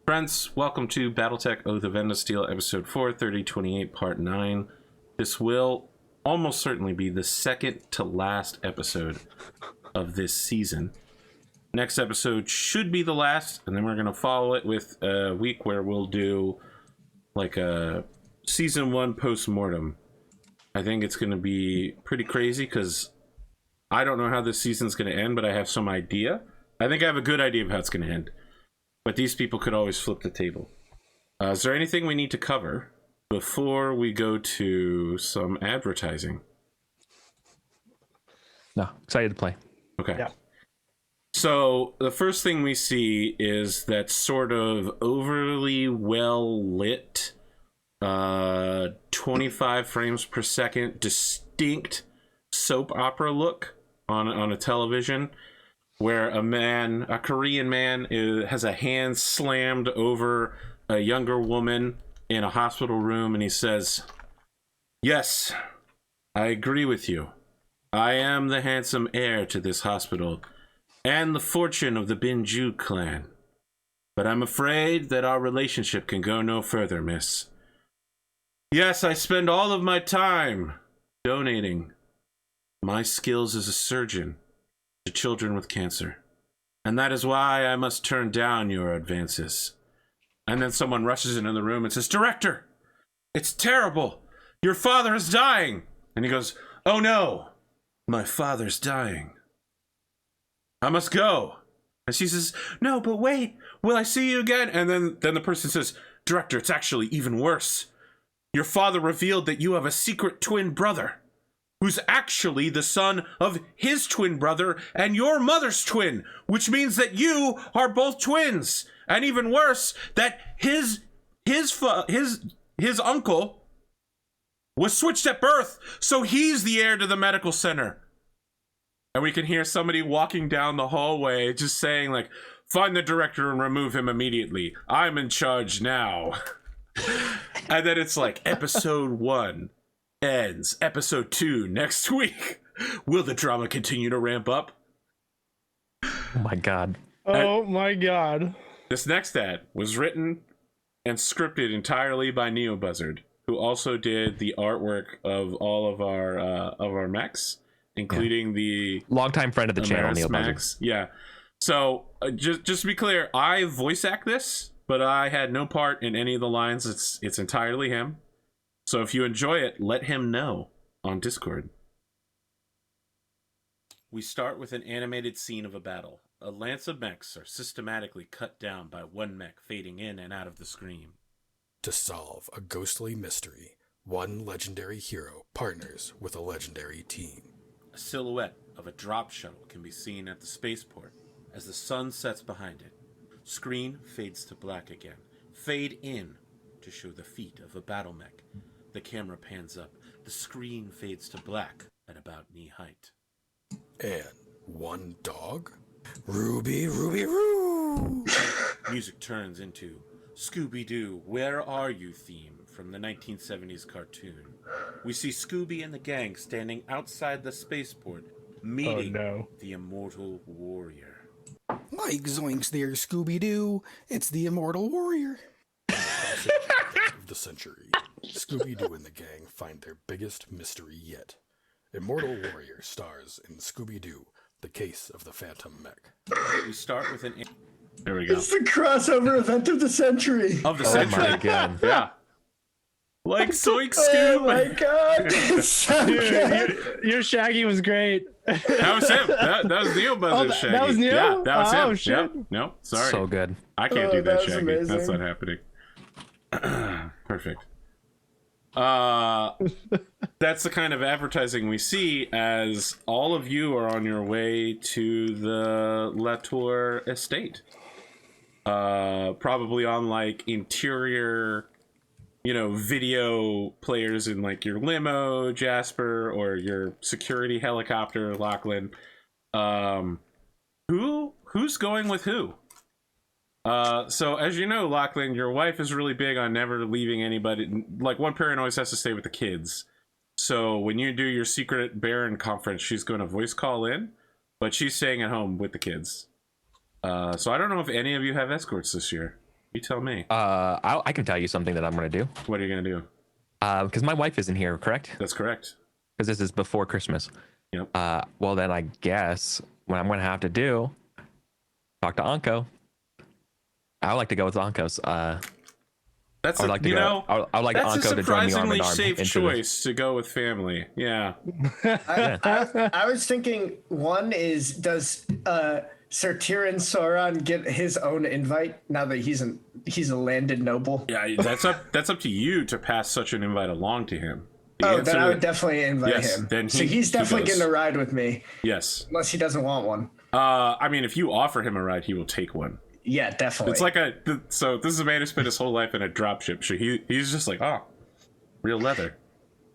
Friends, welcome to Battletech Oath of Endosteel, episode 4, 3028, part 9. This will almost certainly be the second to last episode of this season. Next episode should be the last, and then we're going to follow it with a week where we'll do like a season 1 post-mortem. I think it's going to be pretty crazy because I don't know how this season's going to end, but I have some idea. I think I have a good idea of how it's going to end. But these people could always flip the table. Is there anything we need to cover before we go to some advertising? No, excited to play. Okay. Yeah. So the first thing we see is that sort of overly well-lit 25 frames per second distinct soap opera look on a television, where a Korean man has a hand slammed over a younger woman in a hospital room, and he says, "Yes, I agree with you. I am the handsome heir to this hospital and the fortune of the Binju clan. But I'm afraid that our relationship can go no further, miss. Yes, I spend all of my time donating my skills as a surgeon to children with cancer, and that is why I must turn down your advances." And then someone rushes into the room and says, "Director, it's terrible. Your father is dying." And he goes, "Oh no, my father's dying. I must go." And she says, "No, but wait, will I see you again?" And then the person says, "Director, it's actually even worse. Your father revealed that you have a secret twin brother who's actually the son of his twin brother and your mother's twin, which means that you are both twins. And even worse, that his uncle was switched at birth, so he's the heir to the medical center." And we can hear somebody walking down the hallway just saying, like, "Find the director and remove him immediately. I'm in charge now." And then it's like, episode 1 ends. Episode 2 next week. Will the drama continue to ramp up? Oh my god. Oh my god. This next ad was written and scripted entirely by NeoBuzzard, who also did the artwork of all of our mechs, including the Longtime friend of the channel, Amaris NeoBuzzard. mechs. Yeah. So just to be clear, I voice act this, but I had no part in any of the lines. It's entirely him. So if you enjoy it, let him know on Discord. We start with an animated scene of a battle. A lance of mechs are systematically cut down by one mech fading in and out of the screen. To solve a ghostly mystery, one legendary hero partners with a legendary team. A silhouette of a drop shuttle can be seen at the spaceport as the sun sets behind it. Screen fades to black again. Fade in to show the feet of a battle mech. The camera pans up. The screen fades to black at about knee height. And one dog? Ruby, Ruby, Roo! Music turns into Scooby-Doo, Where Are You theme from the 1970s cartoon. We see Scooby and the gang standing outside the spaceport, meeting the immortal warrior. Mike Zoinks there, Scooby-Doo. It's the immortal warrior. In the crossover of the century, Scooby-Doo and the gang find their biggest mystery yet. Immortal Warrior stars in Scooby-Doo, The Case of the Phantom Mech. We start with an... There we go. It's the crossover event of the century. Of the century. Oh my god. Yeah. Like Zoink Oh Scoob. my god. It's so good. Your Shaggy was great. That was him. That was NeoBuzzard's Shaggy. That was Neo? Yeah, that was him. Oh, shit. Yep. No, sorry. So good. I can't do that, that was Shaggy. amazing. That's not happening. Perfect. That's the kind of advertising we see as all of you are on your way to the Latour estate. Probably on like interior, video players in like your limo, Jasper, or your security helicopter, Lachlan. Who's going with who? So as you know, Lachlan, your wife is really big on never leaving anybody. Like, one parent always has to stay with the kids. So when you do your secret Baron conference, she's going to voice call in, but she's staying at home with the kids. So I don't know if any of you have escorts this year. You tell me. I can tell you something that I'm gonna do. What are you gonna do? Because my wife isn't here, correct? That's correct. Because this is before Christmas. Yep. Well, then I guess what I'm gonna have to do, talk to Anko. I would like to go with Anko's. That's I would like to go. I would like that's Anko a to join me arm surprisingly in arm. safe into choice to go with family. Yeah. I was thinking one is, does Sir Tyrion Sauron get his own invite now that he's a landed noble? Yeah, that's up to you to pass such an invite along to him. Then I would definitely invite Yes, him. then So he's definitely goes. getting a ride with me, Yes. unless he doesn't want one. I mean, if you offer him a ride, he will take one. Yeah, definitely. It's like so this is a man who spent his whole life in a dropship. So he's just like, oh, real leather.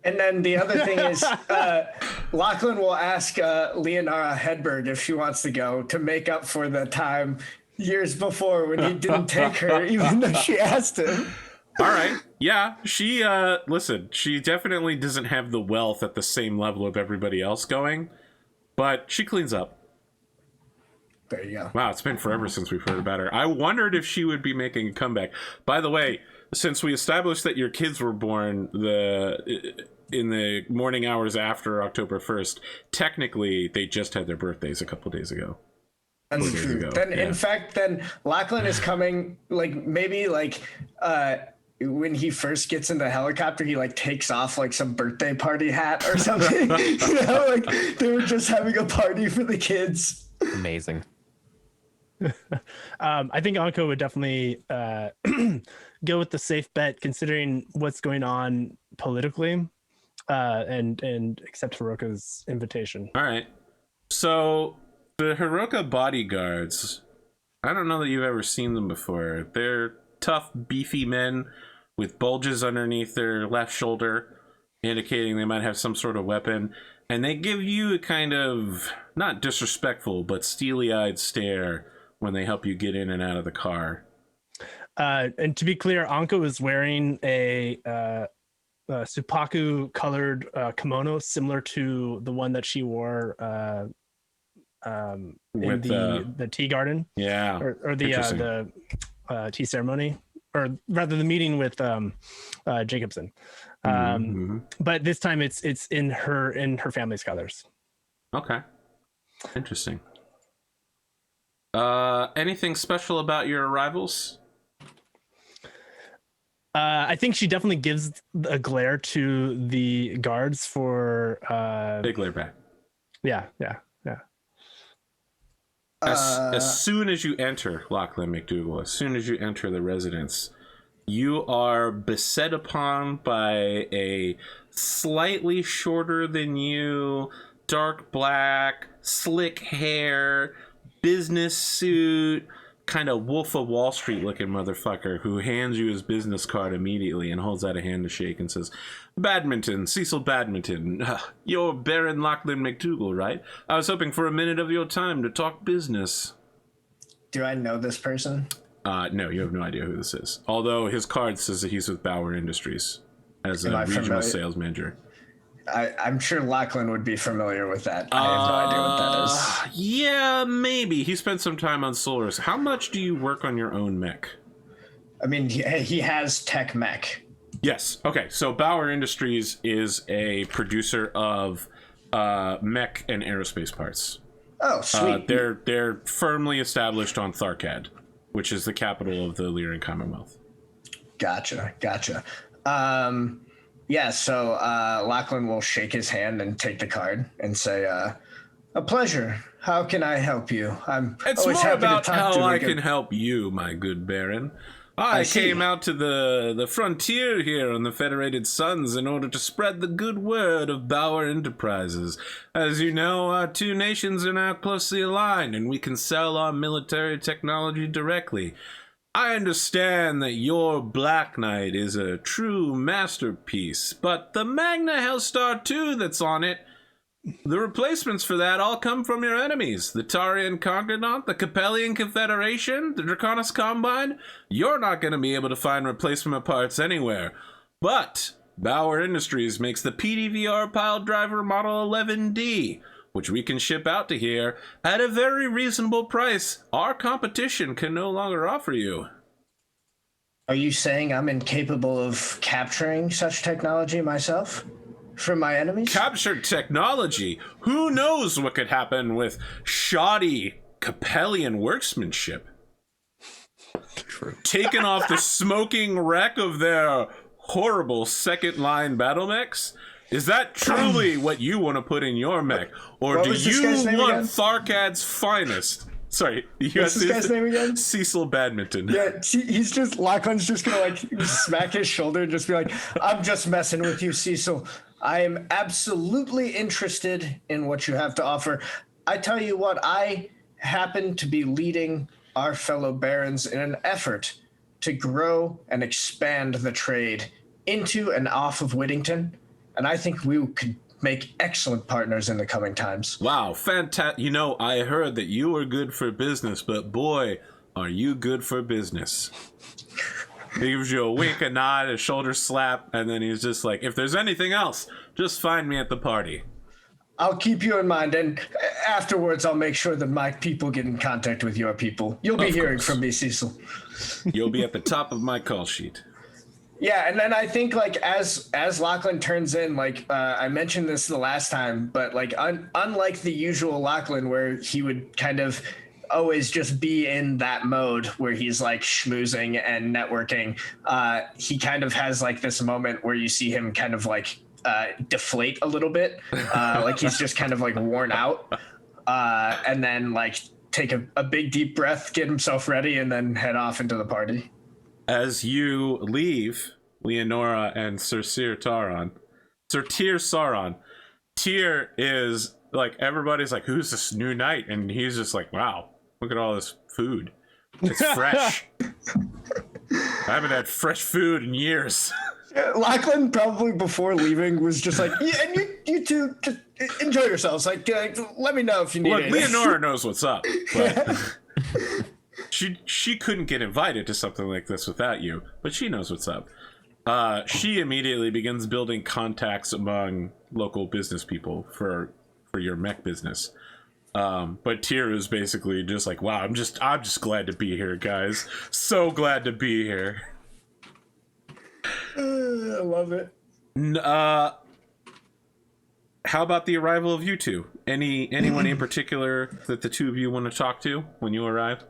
And then the other thing is, Lachlan will ask Leonara Hedberg if she wants to go to make up for the time years before when he didn't take her, even though she asked him. All right. Yeah, she listen, she definitely doesn't have the wealth at the same level of everybody else going, but she cleans up. There you go. Wow, it's been forever since we've heard about her. I wondered if she would be making a comeback. By the way, since we established that your kids were born in the morning hours after October 1st, technically they just had their birthdays a couple days ago. That's true. In fact, Lachlan is coming, maybe when he first gets in the helicopter, he takes off some birthday party hat or something. They were just having a party for the kids. Amazing. I think Anko would definitely go with the safe bet, considering what's going on politically, and accept Hiroka's invitation. All right. So the Hiroka bodyguards, I don't know that you've ever seen them before. They're tough, beefy men with bulges underneath their left shoulder, indicating they might have some sort of weapon. And they give you a kind of, not disrespectful, but steely-eyed stare when they help you get in and out of the car. And to be clear, Anko is wearing a Supaku colored kimono, similar to the one that she wore in the tea garden. Yeah. Or the tea ceremony, or rather the meeting with Jacobson. But this time it's in her family's colors. Okay. Interesting. Anything special about your arrivals? I think she definitely gives a glare to the guards for Big glare back. Yeah. As soon as you enter Lachlan McDougal, as soon as you enter the residence, you are beset upon by a slightly shorter than you, dark black, slick hair, business suit, kind of Wolf of Wall Street looking motherfucker who hands you his business card immediately and holds out a hand to shake and says, Badminton, Cecil Badminton, you're Baron Lachlan McDougal, right? I was hoping for a minute of your time to talk business. Do I know this person? No, you have no idea who this is. Although his card says that he's with Bauer Industries as a regional sales manager. I'm sure Lachlan would be familiar with that. I have no idea what that is. Yeah, maybe. He spent some time on Solaris. How much do you work on your own mech? I mean, he has tech mech. Yes. Okay, so Bauer Industries is a producer of mech and aerospace parts. Oh, sweet. They're firmly established on Tharkad, which is the capital of the Lyran Commonwealth. Gotcha. Yeah, so Lachlan will shake his hand and take the card and say, a pleasure. How can I help you? It's always more happy to about talk how to I can help you, my good Baron. I came out to the frontier here on the Federated Suns in order to spread the good word of Bauer Enterprises. As you know, our two nations are now closely aligned, and we can sell our military technology directly. I understand that your Black Knight is a true masterpiece, but the Magna Hellstar 2 that's on it, the replacements for that all come from your enemies. The Tarian Conquernaut, the Capellian Confederation, the Draconis Combine. You're not going to be able to find replacement parts anywhere. But Bauer Industries makes the PDVR Pile Driver Model 11D, which we can ship out to here at a very reasonable price our competition can no longer offer you. Are you saying I'm incapable of capturing such technology myself from my enemies? Captured technology? Who knows what could happen with shoddy Capellian workmanship? True. Taken off the smoking wreck of their horrible second-line Battlemechs? Is that truly what you want to put in your mech? Or What do was this you guy's name want again? Tharkad's finest? Sorry, What's this guy's name again? Cecil Badminton. Yeah, he's just, Lachlan's just gonna like smack his shoulder and just be like, I'm just messing with you, Cecil. I am absolutely interested in what you have to offer. I tell you what, I happen to be leading our fellow barons in an effort to grow and expand the trade into and off of Whittington. And I think we could make excellent partners in the coming times. Wow, fantastic. You know, I heard that you were good for business, but boy, are you good for business. He gives you a wink, a nod, a shoulder slap, and then he's just like, if there's anything else, just find me at the party. I'll keep you in mind, and afterwards I'll make sure that my people get in contact with your people. You'll be hearing from me, Cecil. You'll be at the top of my call sheet. Yeah, and then I think like as Lachlan turns in, like I mentioned this the last time, but like unlike the usual Lachlan where he would kind of always just be in that mode where he's like schmoozing and networking, he kind of has like this moment where you see him kind of like deflate a little bit, like he's just kind of like worn out, and then like take a big deep breath, get himself ready, and then head off into the party. As you leave Leonora and Sir Tyr Sauron, Tyr is like, everybody's like, who's this new knight? And he's just like, wow, look at all this food. It's fresh. I haven't had fresh food in years. Yeah, Lachlan probably before leaving was just like, yeah, and you two just enjoy yourselves. Like, let me know if you need Look, it. Leonora knows what's up, but she couldn't get invited to something like this without you, but she knows what's up. She immediately begins building contacts among local business people for your mech business. But Tyr is basically just like, wow, I'm just glad to be here, guys. So glad to be here. I love it. How about the arrival of you two? Anyone in particular that the two of you want to talk to when you arrive?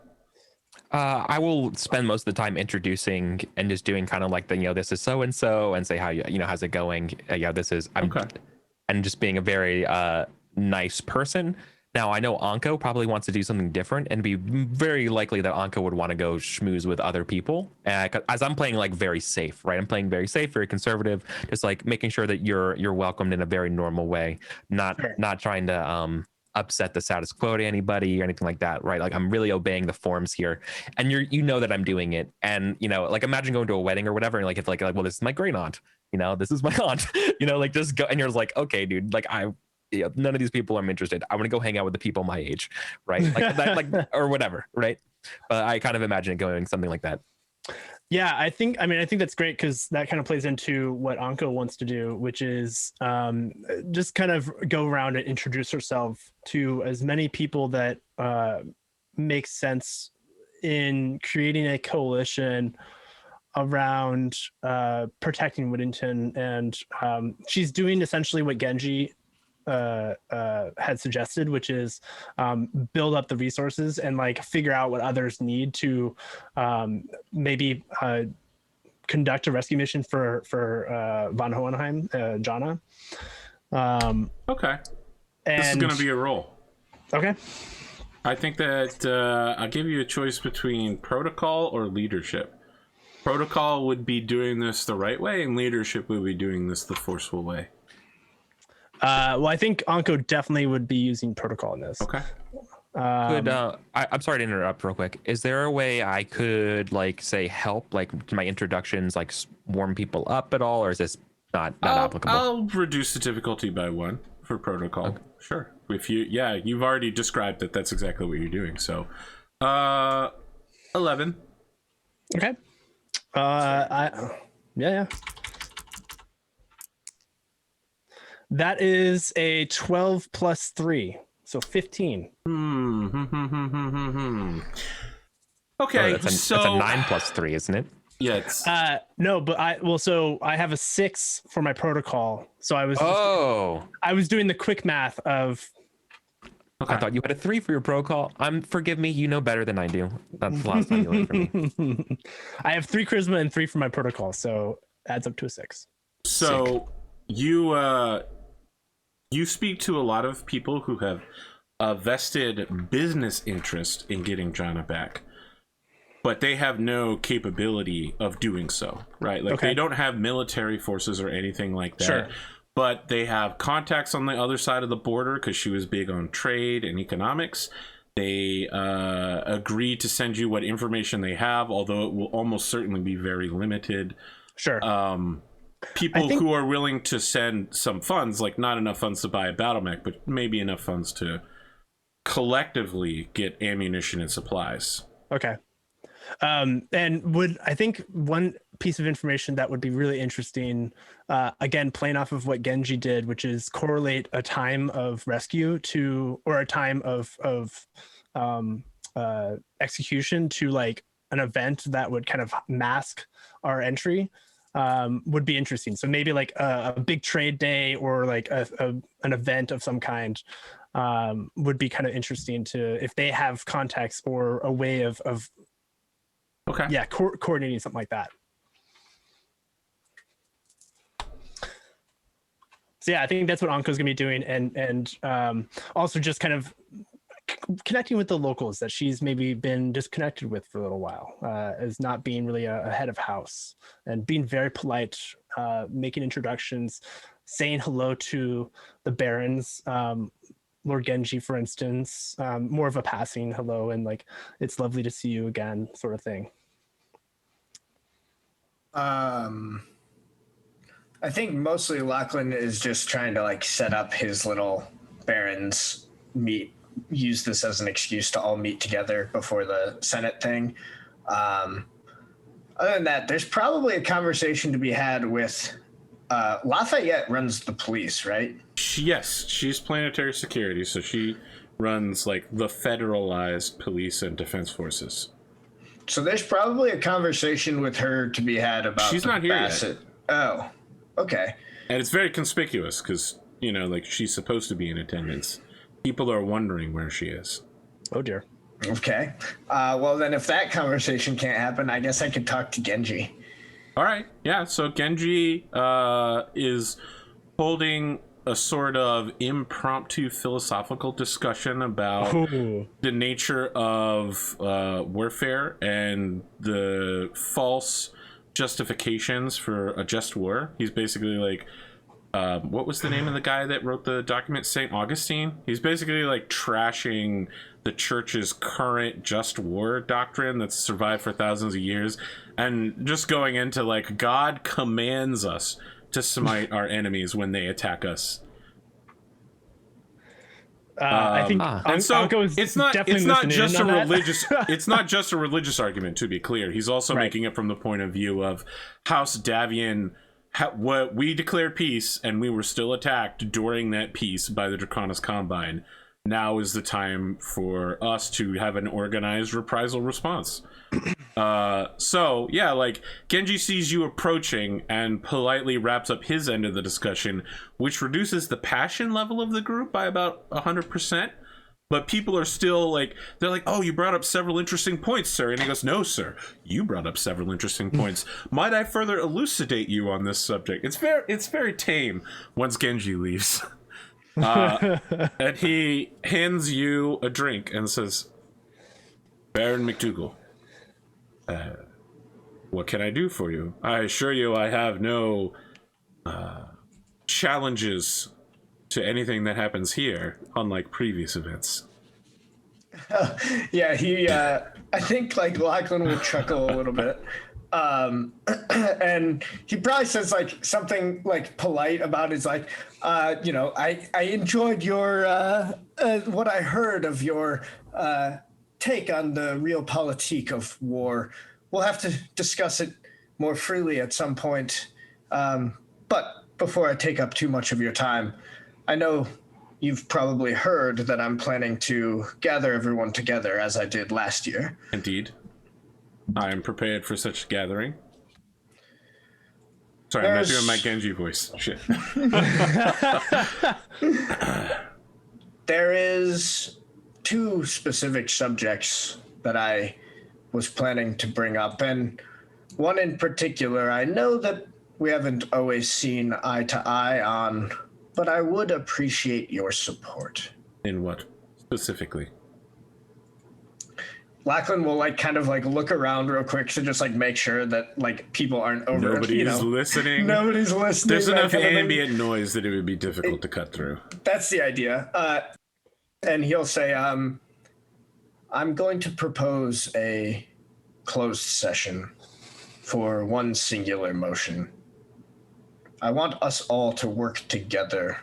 I will spend most of the time introducing and just doing kind of like the, this is so and so, and say how how's it going? This is okay. And just being a very nice person. Now I know Anko probably wants to do something different, and be very likely that Anko would want to go schmooze with other people. As I'm playing like very safe, right? I'm playing very safe, very conservative, just like making sure that you're welcomed in a very normal way, not trying to upset the status quo to anybody or anything like that, right? Like I'm really obeying the forms here, and you know that I'm doing it. And like imagine going to a wedding or whatever, and like it's like well, this is my great aunt, this is my aunt, like just go, and you're like, okay, dude, like none of these people I'm interested. I want to go hang out with the people my age, right? Like that, like or whatever, right? But I kind of imagine it going something like that. Yeah, I think that's great because that kind of plays into what Anko wants to do, which is just kind of go around and introduce herself to as many people that make sense in creating a coalition around protecting Whittington. And she's doing essentially what Genji had suggested, which is build up the resources and like figure out what others need to maybe conduct a rescue mission for von Hohenheim, Jana. Okay. This is going to be a roll. Okay. I think that I'll give you a choice between protocol or leadership. Protocol would be doing this the right way, and leadership would be doing this the forceful way. Well, I think Anko definitely would be using protocol in this. Okay. I'm sorry to interrupt real quick. Is there a way I could like say help, like my introductions, like warm people up at all, or is this not applicable? I'll reduce the difficulty by 1 for protocol. Okay. Sure. If you've already described that that's exactly what you're doing. So, 11. Okay. Yeah. That is a 12 plus 3, so 15. Okay, that's a 9 plus 3, isn't it? Yeah, it's No, but so I have a 6 for my protocol. So I was doing the quick math of. Okay. I thought you had a 3 for your protocol. Forgive me, you know better than I do. That's the last time you learned from me. I have 3 charisma and 3 for my protocol, so adds up to a 6. So you speak to a lot of people who have a vested business interest in getting Jana back, but they have no capability of doing so, right? Like they don't have military forces or anything like that. Sure. But they have contacts on the other side of the border because she was big on trade and economics. They agree to send you what information they have, although it will almost certainly be very limited. Sure. People who are willing to send some funds, like not enough funds to buy a Battlemech, but maybe enough funds to collectively get ammunition and supplies. Okay. And I think one piece of information that would be really interesting, again, playing off of what Genji did, which is correlate a time of rescue or a time of execution to like an event that would kind of mask our entry, would be interesting. So maybe like a big trade day or like an event of some kind would be kind of interesting if they have contacts or a way of coordinating something like that. So yeah, I think that's what Anko's gonna be doing, and also just kind of connecting with the locals that she's maybe been disconnected with for a little while, as not being really a head of house, and being very polite, making introductions, saying hello to the barons, Lord Genji, for instance, more of a passing hello and like, it's lovely to see you again sort of thing. I think mostly Lachlan is just trying to like set up his little barons use this as an excuse to all meet together before the Senate thing. Other than that, there's probably a conversation to be had with Lafayette runs the police, right? Yes, she's planetary security, so she runs like the federalized police and defense forces. So there's probably a conversation with her to be had about. She's not here yet. Oh, okay. And it's very conspicuous because, you know, like she's supposed to be in attendance. People are wondering where she is. Oh dear. Okay. Well, then if that conversation can't happen, I guess I could talk to Genji. All right. Yeah. So Genji is holding a sort of impromptu philosophical discussion about the nature of warfare and the false justifications for a just war. He's basically like, what was the name of the guy that wrote the document? St. Augustine. He's basically like trashing the church's current just war doctrine that's survived for thousands of years, and just going into like, God commands us to smite our enemies when they attack us. I think and so it's not just a religious it's not just a religious argument, to be clear. He's also making it from the point of view of House Davian. What we declared peace and we were still attacked during that peace by the Draconis Combine. Now is the time for us to have an organized reprisal response. So yeah, like Genji sees you approaching and politely wraps up his end of the discussion, which reduces the passion level of the group by about 100%. But people are still like, they're like, oh, you brought up several interesting points, sir. And he goes, no, sir, you brought up several interesting points. Might I further elucidate you on this subject? It's very tame once Genji leaves. And he hands you a drink and says, Baron McDougal, what can I do for you? I assure you I have no challenges to anything that happens here, unlike previous events. Yeah, I think like Lachlan will chuckle a little bit. And he probably says like something like polite about his like, I enjoyed your what I heard of your take on the realpolitik of war. We'll have to discuss it more freely at some point. But before I take up too much of your time, I know you've probably heard that I'm planning to gather everyone together as I did last year. Indeed. I am prepared for such a gathering. Sorry, I'm not doing my Genji voice. Shit. There is 2 specific subjects that I was planning to bring up, and one in particular I know that we haven't always seen eye to eye on, but I would appreciate your support. In what specifically? Lachlan will kind of look around real quick to just make sure that people aren't over. Nobody's listening. Nobody's listening. There's enough ambient noise that it would be difficult to cut through. That's the idea. And he'll say, I'm going to propose a closed session for one singular motion. I want us all to work together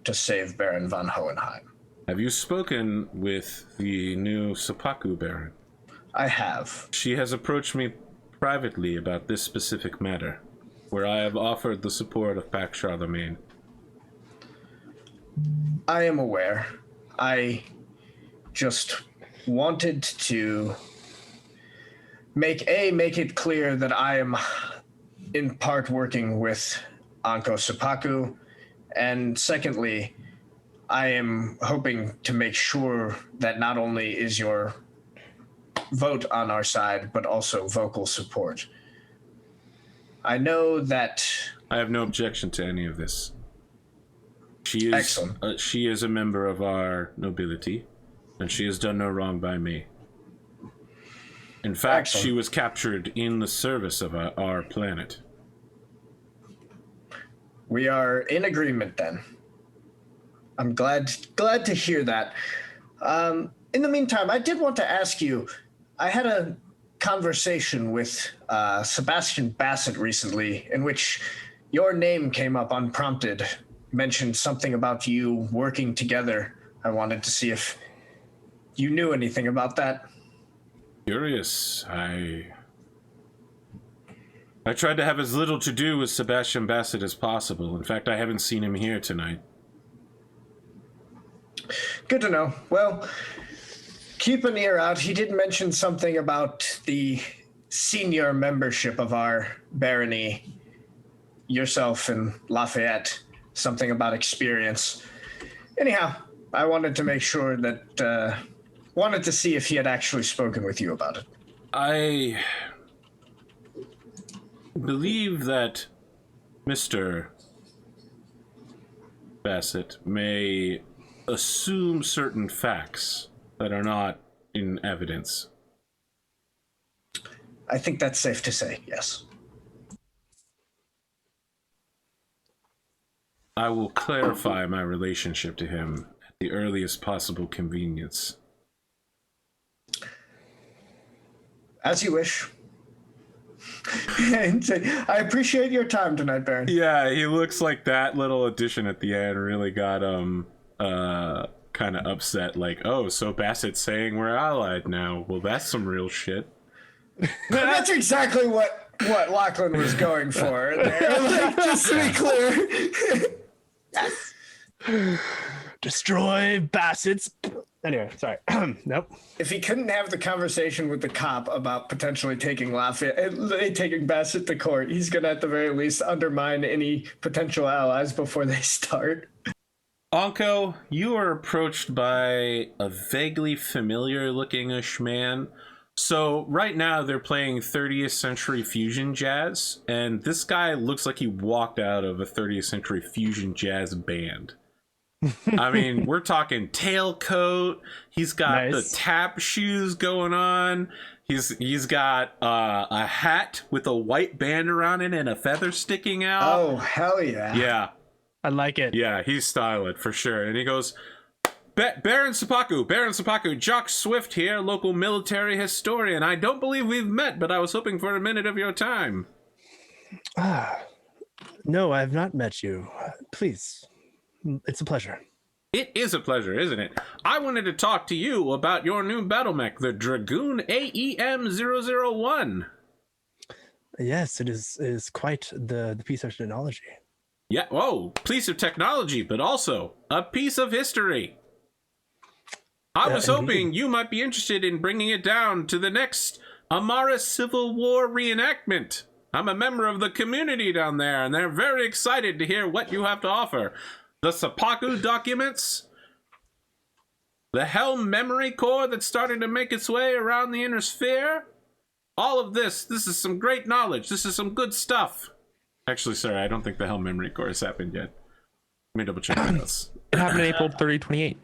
to save Baron von Hohenheim. Have you spoken with the new Seppuku Baron? I have. She has approached me privately about this specific matter, where I have offered the support of Pax Charlemagne. I am aware. I just wanted to make it clear that I am in part working with Anko Seppuku, and secondly, I am hoping to make sure that not only is your vote on our side, but also vocal support. I know that... I have no objection to any of this. She is excellent. She is a member of our nobility, and she has done no wrong by me. In fact, excellent. She was captured in the service of our planet. We are in agreement then. I'm glad to hear that. In the meantime, I did want to ask you, I had a conversation with Sebastian Bassett recently in which your name came up unprompted, mentioned something about you working together. I wanted to see if you knew anything about that. Curious. I tried to have as little to do with Sebastian Bassett as possible. In fact, I haven't seen him here tonight. Good to know. Well, keep an ear out. He did mention something about the senior membership of our barony, yourself and Lafayette, something about experience. Anyhow, I wanted to make sure that, wanted to see if he had actually spoken with you about it. I believe that Mr. Bassett may assume certain facts that are not in evidence. I think that's safe to say, yes. I will clarify my relationship to him at the earliest possible convenience. As you wish. I appreciate your time tonight, Baron. Yeah, he looks like that little addition at the end really got kind of upset, like, oh, so Bassett's saying we're allied now. Well, that's some real shit. That's exactly what Lachlan was going for there. Just to be clear. Yes. Destroy Bassett's. Anyway, sorry. Nope. If he couldn't have the conversation with the cop about potentially taking taking Bassett to court, he's gonna at the very least undermine any potential allies before they start. Anko, you are approached by a vaguely familiar-looking-ish man. So right now they're playing 30th century fusion jazz, and this guy looks like he walked out of a 30th century fusion jazz band. I mean, we're talking tailcoat. He's got the tap shoes going on. He's got a hat with a white band around it and a feather sticking out. Oh, hell yeah. Yeah. I like it. Yeah, he's styling for sure. And he goes, Baron Seppuku, Jock Swift here, local military historian. I don't believe we've met, but I was hoping for a minute of your time. No, I have not met you. Please. It's a pleasure. It is a pleasure, isn't it? I wanted to talk to you about your new Battlemech, the Dragoon AEM-001. Yes, it is quite the piece of technology. Yeah, piece of technology, but also a piece of history. I was hoping you might be interested in bringing it down to the next Amara Civil War reenactment. I'm a member of the community down there, and they're very excited to hear what you have to offer. The Seppuku documents, the Helm memory core that's starting to make its way around the inner sphere. All of this is some great knowledge. This is some good stuff. Actually, sorry, I don't think the Helm memory core has happened yet. Let me double check this. It happened in April 3028.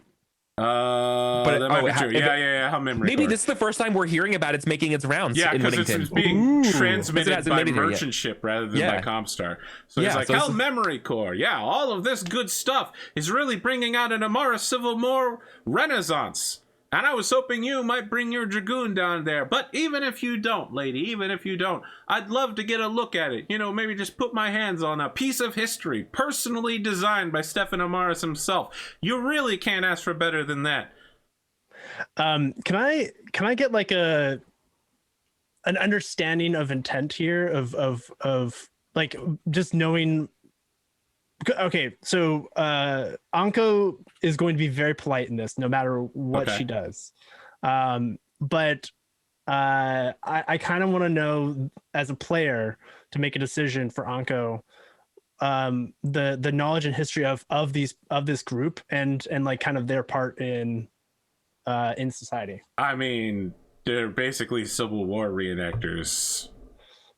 But that might be true. Yeah. Helm memory maybe core. this is the first time we're hearing about it's making its rounds in because Whittington. it's being transmitted by made it merchant ship rather than by Comstar. So it's like, so Helm memory core. Yeah, all of this good stuff is really bringing out an Amara Civil War renaissance. And I was hoping you might bring your Dragoon down there. But even if you don't, lady, even if you don't, I'd love to get a look at it. You know, maybe just put my hands on a piece of history, personally designed by Stefan Amaris himself. You really can't ask for better than that. Can I get like an understanding of intent here of like just knowing? Okay, so Anko is going to be very polite in this, no matter what she does. But I kind of want to know, as a player, to make a decision for Anko, the knowledge and history of this group and like kind of their part in society. I mean, they're basically Civil War reenactors.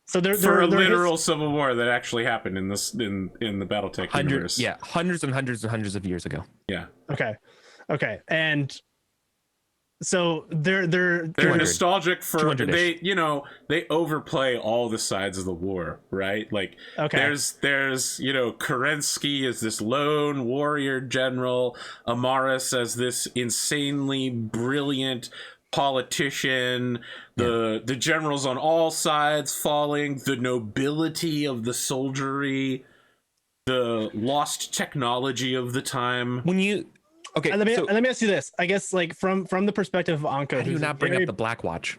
So they're for a literal civil war that actually happened in this in the Battletech universe. Yeah, hundreds and hundreds and hundreds of years ago. Yeah. Okay, and so they're nostalgic for they overplay all the sides of the war, right? Like there's Kerensky as this lone warrior general, Amaris as this insanely brilliant politician, the generals on all sides falling, the nobility of the soldiery, the lost technology of the time. When you let me ask you this, I guess, like from the perspective of Anko, how do you not bring up the Black Watch?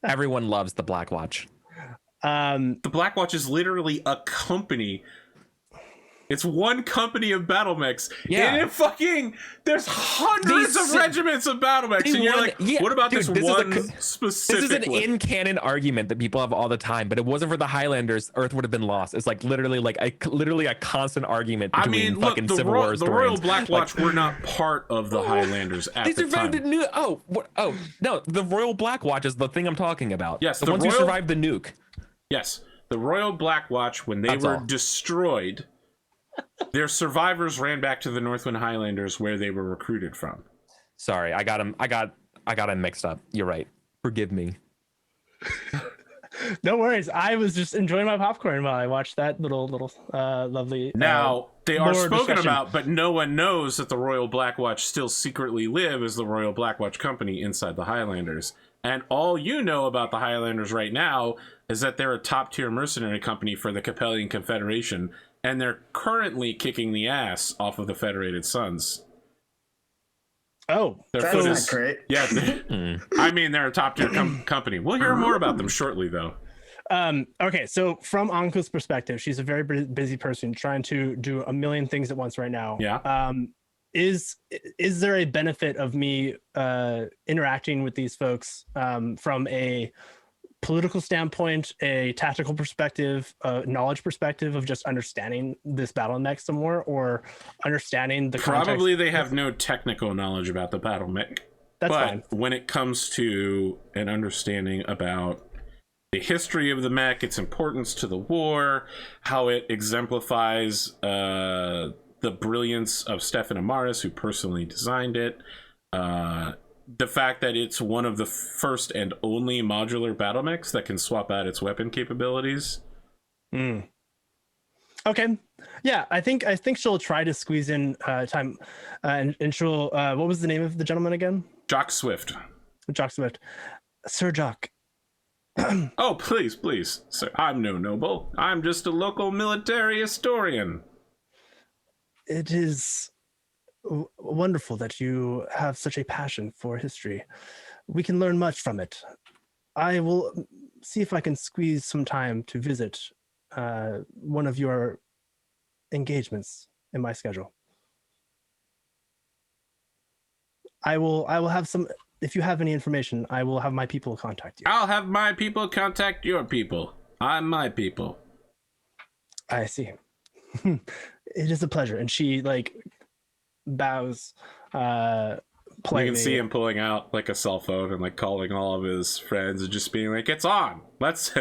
Everyone loves the Black Watch. The Black Watch is literally a company. It's one company of Battlemechs. Yeah. And there's hundreds of regiments of Battlemechs. And you're like, what about this one specific This is an one? in-canon argument that people have all the time, but it wasn't for the Highlanders, Earth would have been lost. It's like literally a constant constant argument between Civil War historians. The Royal Black Watch were not part of the Highlanders at the time. They survived the nuke. No, the Royal Black Watch is the thing I'm talking about. Yes, the ones who survived the nuke. Yes, the Royal Black Watch, when they were destroyed, their survivors ran back to the Northwind Highlanders where they were recruited from. Sorry, I got them mixed up. You're right. Forgive me. No worries. I was just enjoying my popcorn while I watched that little lovely. Now they are spoken about, but no one knows that the Royal Black Watch still secretly live as the Royal Black Watch Company inside the Highlanders. And all you know about the Highlanders right now is that they're a top-tier mercenary company for the Capellian Confederation, and they're currently kicking the ass off of the Federated Sons. Oh, that's not great. Yeah, I mean, they're a top-tier company. We'll hear more about them shortly, though. Okay, so from Anko's perspective, she's a very busy person trying to do a million things at once right now. Yeah. Is there a benefit of me interacting with these folks from a political standpoint, a tactical perspective, a knowledge perspective of just understanding this Battlemech some more, or understanding the probably context? They have no technical knowledge about the Battlemech. That's but fine. When it comes to an understanding about the history of the mech, its importance to the war, how it exemplifies the brilliance of Stefan Amaris, who personally designed it, the fact that it's one of the first and only modular Battlemechs that can swap out its weapon capabilities. Okay, yeah, I think she'll try to squeeze in time, and she'll. What was the name of the gentleman again? Jock Swift. Jock Swift, Sir Jock. Oh, please, sir. I'm no noble. I'm just a local military historian. It is wonderful that you have such a passion for history. We can learn much from it. I will see if I can squeeze some time to visit one of your engagements in my schedule. I will have some if you have any information, I will have my people contact you. I'll have my people contact your people. I'm my people. I see. It is a pleasure. And she like bows politely. You can see him pulling out like a cell phone and like calling all of his friends and just being like, it's on. Let's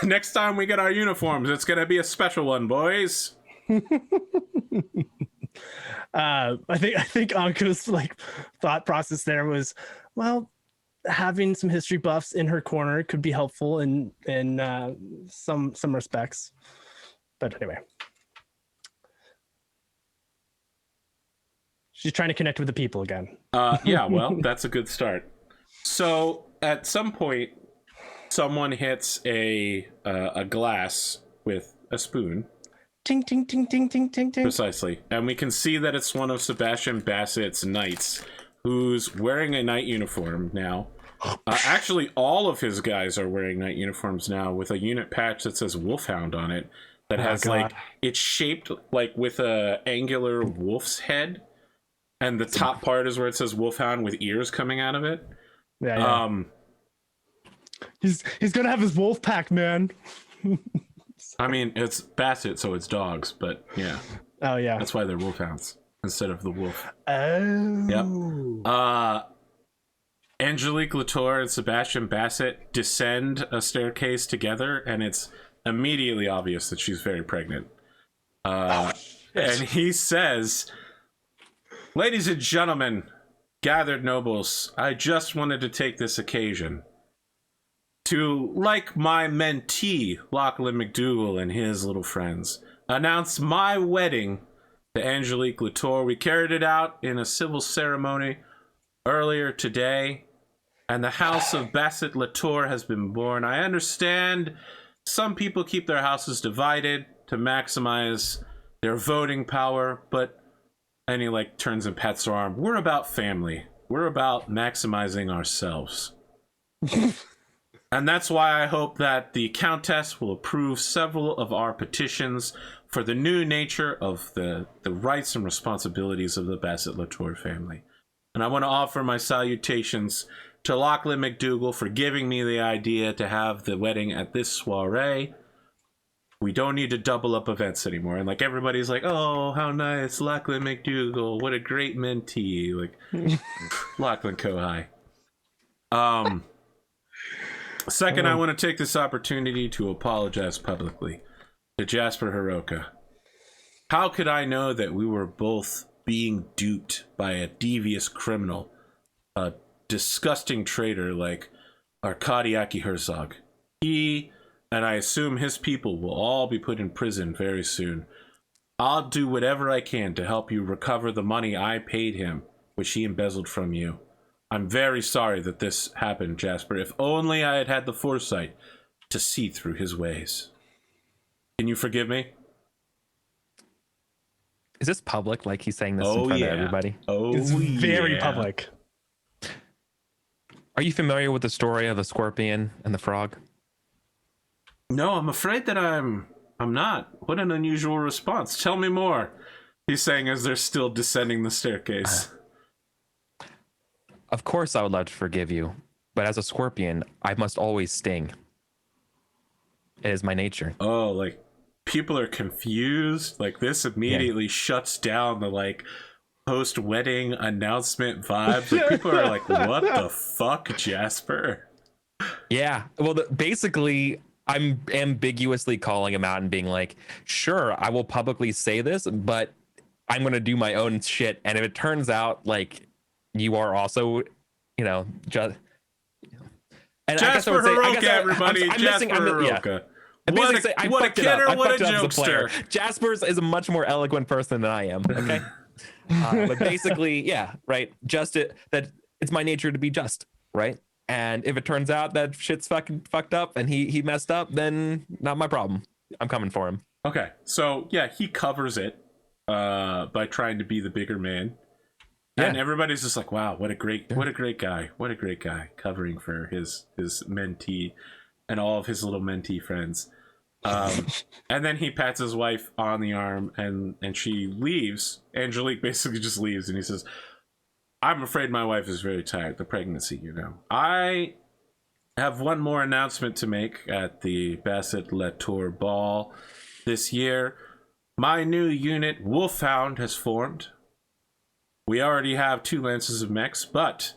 next time we get our uniforms, it's gonna be a special one, boys. I think Anko's like thought process there was, well, having some history buffs in her corner could be helpful in some respects. But anyway, she's trying to connect with the people again. Yeah, well, that's a good start. So at some point, someone hits a glass with a spoon. Ting, ting, ting, ting, ting, ting, ting. Precisely. And we can see that it's one of Sebastian Bassett's knights, who's wearing a knight uniform now. Actually, all of his guys are wearing knight uniforms now with a unit patch that says Wolfhound on it. That has like, it's shaped like with a angular wolf's head. And the top part is where it says Wolfhound with ears coming out of it. Yeah. He's gonna have his wolf pack, man. I mean, it's Bassett, so it's dogs, but yeah. Oh yeah. That's why they're wolfhounds instead of the wolf. Oh. Yep. Angelique Latour and Sebastian Bassett descend a staircase together, and it's immediately obvious that she's very pregnant. And he says, "Ladies and gentlemen, gathered nobles, I just wanted to take this occasion to, like my mentee, Lachlan McDougall and his little friends, announce my wedding to Angelique Latour. We carried it out in a civil ceremony earlier today, and the house of Bassett Latour has been born. I understand some people keep their houses divided to maximize their voting power, but," and he like turns and pats her arm, "we're about family. We're about maximizing ourselves." And that's why I hope that the Countess will approve several of our petitions for the new nature of the rights and responsibilities of the Bassett Latour family. And I want to offer my salutations to Lachlan McDougall for giving me the idea to have the wedding at this soiree. We don't need to double up events anymore. And like everybody's like, oh, how nice, Lachlan McDougall, what a great mentee. Like Lachlan Kohai. Second, I want to take this opportunity to apologize publicly to Jasper Hiroka. How could I know that we were both being duped by a devious criminal, a disgusting traitor like Arkadiaki Herzog? He, and I assume his people, will all be put in prison very soon. I'll do whatever I can to help you recover the money I paid him, which he embezzled from you. I'm very sorry that this happened, Jasper. If only I had had the foresight to see through his ways. Can you forgive me? Is this public? Like he's saying this in front of everybody? Oh, It's very public. Are you familiar with the story of the scorpion and the frog? No, I'm afraid that I'm not. What an unusual response. Tell me more. He's saying as they're still descending the staircase. Of course I would love to forgive you, but as a scorpion, I must always sting. It is my nature. Oh, like people are confused. Like this immediately shuts down the like post-wedding announcement vibes. Like people are like, what the fuck, Jasper? Yeah. Well, basically, I'm ambiguously calling him out and being like, sure, I will publicly say this, but I'm going to do my own shit. And if it turns out like you are also, you know, just... And Jasper Hiroka, everybody. Jasper Hiroka. What a kidder, what a jokester. Jasper is a much more eloquent person than I am. Okay. But basically, yeah, right. That it's my nature to be just, right? And if it turns out that shit's fucking fucked up and he messed up, then not my problem. I'm coming for him. Okay, so yeah, he covers it by trying to be the bigger man. And everybody's just like, wow, what a great guy covering for his mentee and all of his little mentee friends. And then he pats his wife on the arm and she leaves. Angelique basically just leaves and he says, I'm afraid my wife is very tired. The pregnancy, you know. I have one more announcement to make at the Battletech Ball this year. My new unit, Wolfhound, has formed. We already have 2 lances of mechs, but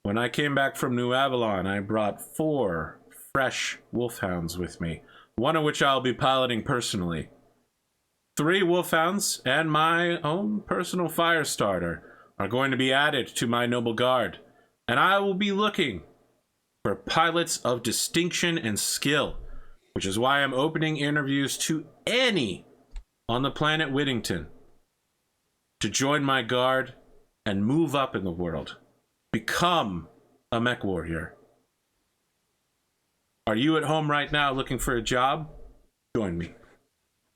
when I came back from New Avalon, I brought 4 fresh Wolfhounds with me, one of which I'll be piloting personally. 3 Wolfhounds and my own personal fire starter are going to be added to my noble guard, and I will be looking for pilots of distinction and skill, which is why I'm opening interviews to any on the planet Whittington to join my guard and move up in the world. Become a Mechwarrior. Are you at home right now looking for a job? Join me.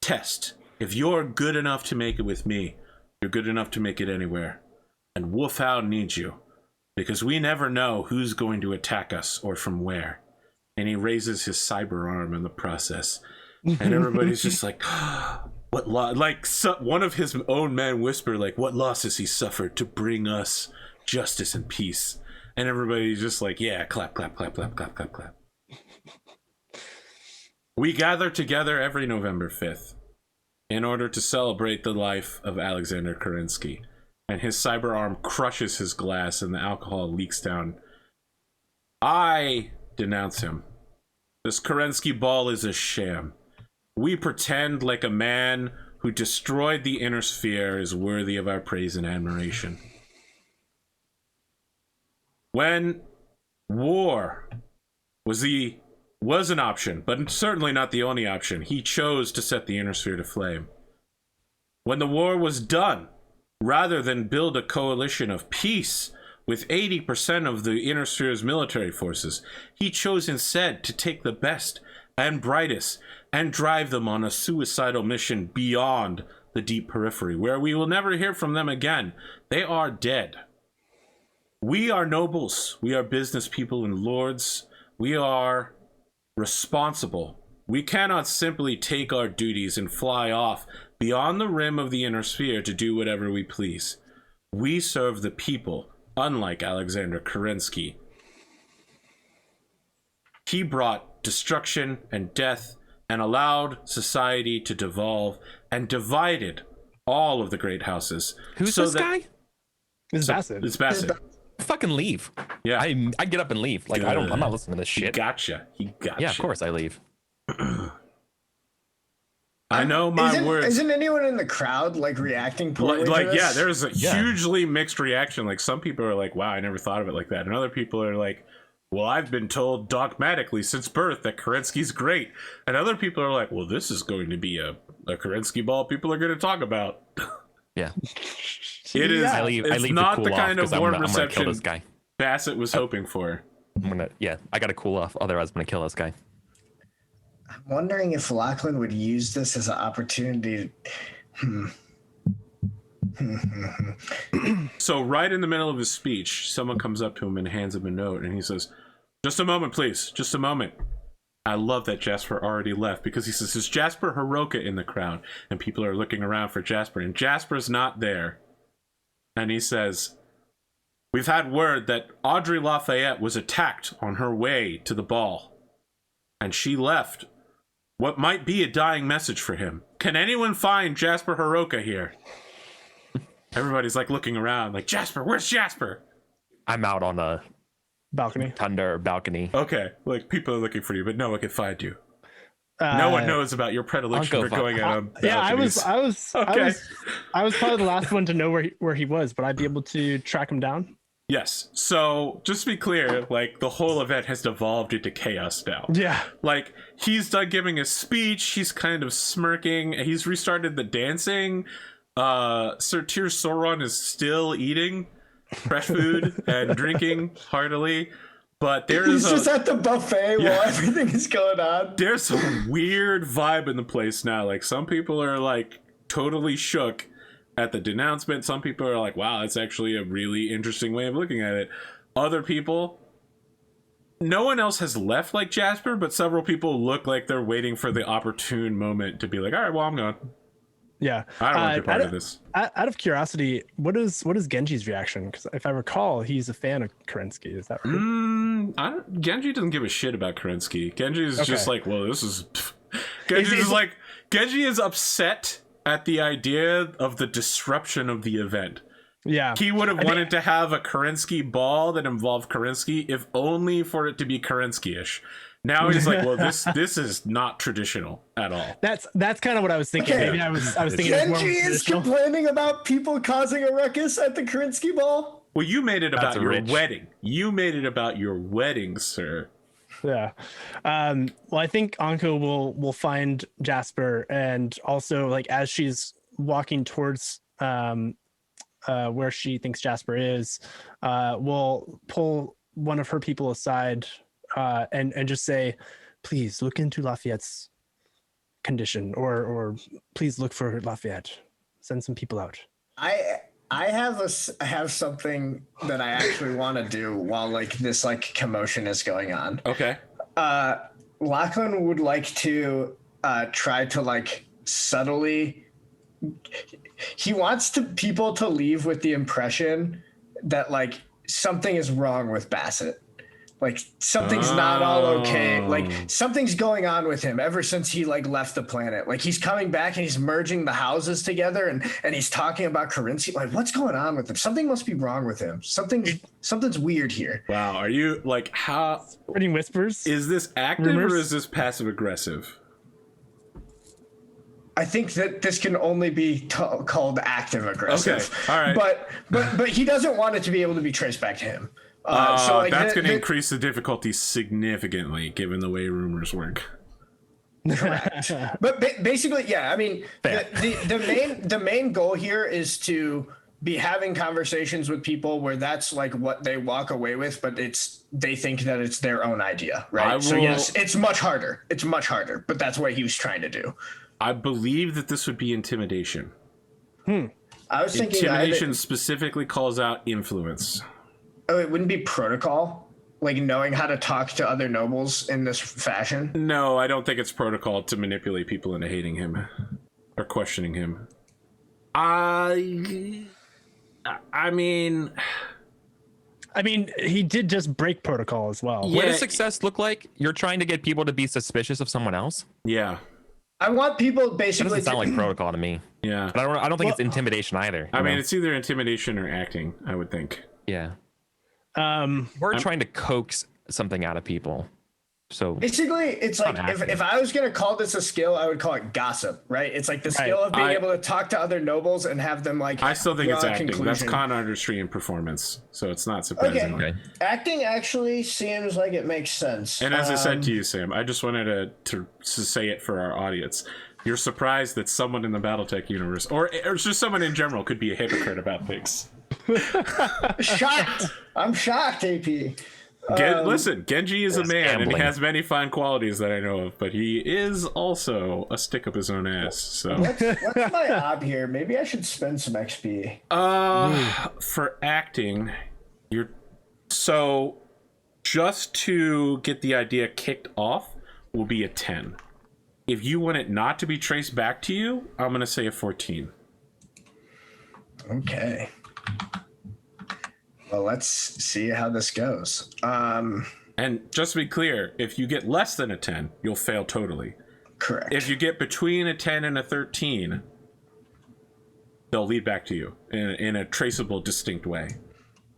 Test. If you're good enough to make it with me, you're good enough to make it anywhere. And Wolfhound needs you, because we never know who's going to attack us or from where. And he raises his cyber arm in the process. And everybody's just like, what one of his own men whisper, like, what losses he suffered to bring us justice and peace. And everybody's just like, yeah, clap, clap, clap, clap, clap, clap, clap. We gather together every November 5th in order to celebrate the life of Alexander Kerensky. And his cyber arm crushes his glass and the alcohol leaks down. I denounce him. This Kerensky ball is a sham. We pretend like a man who destroyed the inner sphere is worthy of our praise and admiration. When war was an option, but certainly not the only option, he chose to set the inner sphere to flame. When the war was done, rather than build a coalition of peace with 80% of the inner sphere's military forces, he chose instead to take the best and brightest and drive them on a suicidal mission beyond the deep periphery, where we will never hear from them again. They are dead. We are nobles. We are business people and lords. We are responsible. We cannot simply take our duties and fly off beyond the rim of the inner sphere to do whatever we please. We serve the people, unlike Alexander Kerensky. He brought destruction and death and allowed society to devolve and divided all of the great houses. Who's this guy? It's Bassett. It's Bassett. Fucking leave. Yeah. I get up and leave. Like, I'm not listening to this shit. He gotcha. Yeah, of course I leave. I know my words. Isn't anyone in the crowd like reacting poorly to this? Yeah, there's a hugely mixed reaction. Like, some people are like, wow, I never thought of it like that. And other people are like, well, I've been told dogmatically since birth that Kerensky's great. And other people are like, well, this is going to be a Kerensky ball people are going to talk about. Yeah. It is. I leave not to cool the kind off, of warm I'm gonna reception kill this guy. Bassett was hoping for. I gotta cool off, otherwise I'm gonna kill this guy. I'm wondering if Lachlan would use this as an opportunity to... So right in the middle of his speech, someone comes up to him and hands him a note, and he says, just a moment, please. Just a moment. I love that Jasper already left, because he says, is Jasper Hiroka in the crowd? And people are looking around for Jasper, and Jasper's not there. And he says, we've had word that Audrey Lafayette was attacked on her way to the ball, and she left what might be a dying message for him. Can anyone find Jasper Hiroka here? Everybody's like looking around, like, Jasper, where's Jasper? I'm out on a balcony. Thunder balcony. Okay, like, people are looking for you, but no one can find you. No one knows about your predilection for going out on balconies. Yeah, I was probably the last one to know where he was, but I'd be able to track him down. Yes. So just to be clear, like, the whole event has devolved into chaos now. Yeah. Like, he's done giving a speech. He's kind of smirking. He's restarted the dancing. Sir Tyr Sauron is still eating fresh food and drinking heartily. But he's just at the buffet while everything is going on. There's some weird vibe in the place now. Like, some people are like totally shook at the denouncement. Some people are like, wow, that's actually a really interesting way of looking at it. Other people, no one else has left like Jasper, but several people look like they're waiting for the opportune moment to be like, all right, well, I'm gone. Yeah. I don't want to be part of this. Out of curiosity, what is Genji's reaction? Because if I recall, he's a fan of Kerensky. Is that right? Genji doesn't give a shit about Kerensky. Genji is just like, well, this is. Genji is upset at the idea of the disruption of the event. Yeah. He would have wanted to have a Kerensky ball that involved Kerensky, if only for it to be Kerensky-ish. Now he's like, well, this is not traditional at all. That's kind of what I was thinking. Okay. Maybe I was thinking Genji is complaining about people causing a ruckus at the Kerensky ball. Well, you made it about your wedding. You made it about your wedding, sir. Yeah. Well, I think Anko will find Jasper, and also like as she's walking towards where she thinks Jasper is, will pull one of her people aside and just say, please look into Lafayette's condition, or please look for Lafayette. Send some people out. I have something that I actually want to do while like this like commotion is going on. Okay. Lachlan would like to try to like subtly. He wants people to leave with the impression that like something is wrong with Bassett. Like something's not all okay. Like something's going on with him ever since he like left the planet. Like he's coming back and he's merging the houses together and he's talking about Kerensky. Like what's going on with him? Something must be wrong with him. Something's weird here. Wow. Are you like how? Spreading whispers? Is this active rumors? or is this passive aggressive? I think that this can only be called active aggressive. Okay. All right. But he doesn't want it to be able to be traced back to him. So like that's going to increase the difficulty significantly, given the way rumors work. Correct. But basically, yeah. I mean, the main goal here is to be having conversations with people where that's like what they walk away with, but they think that it's their own idea, right? So yes, it's much harder. But that's what he was trying to do. I believe that this would be intimidation. I was thinking intimidation specifically calls out influence. Oh, it wouldn't be protocol, like knowing how to talk to other nobles in this fashion. No, I don't think it's protocol to manipulate people into hating him or questioning him. I mean, he did just break protocol as well. What does success look like? You're trying to get people to be suspicious of someone else? Yeah. I want people basically. It doesn't sound like protocol to me. Yeah. But I don't think it's intimidation either. I mean, it's either intimidation or acting, I would think. Yeah. We're trying to coax something out of people. So basically, it's like if I was going to call this a skill, I would call it gossip, right? It's like the skill of being able to talk to other nobles and have them like. I still think it's acting. That's con artistry and performance, so it's not surprising. Okay. Acting actually seems like it makes sense. And as I said to you, Sam, I just wanted to say it for our audience. You're surprised that someone in the Battletech universe, or just someone in general, could be a hypocrite about things. Shocked. I'm shocked, AP. Listen, Genji is a man and he has many fine qualities that I know of, but he is also a stick up his own ass. So what's my ob here? Maybe I should spend some XP. For acting, so just to get the idea kicked off will be a 10. If you want it not to be traced back to you, I'm gonna say a 14. Okay. Well, let's see how this goes. And just to be clear, if you get less than a 10, you'll fail totally. Correct. If you get between a 10 and a 13, they'll lead back to you in a traceable, distinct way.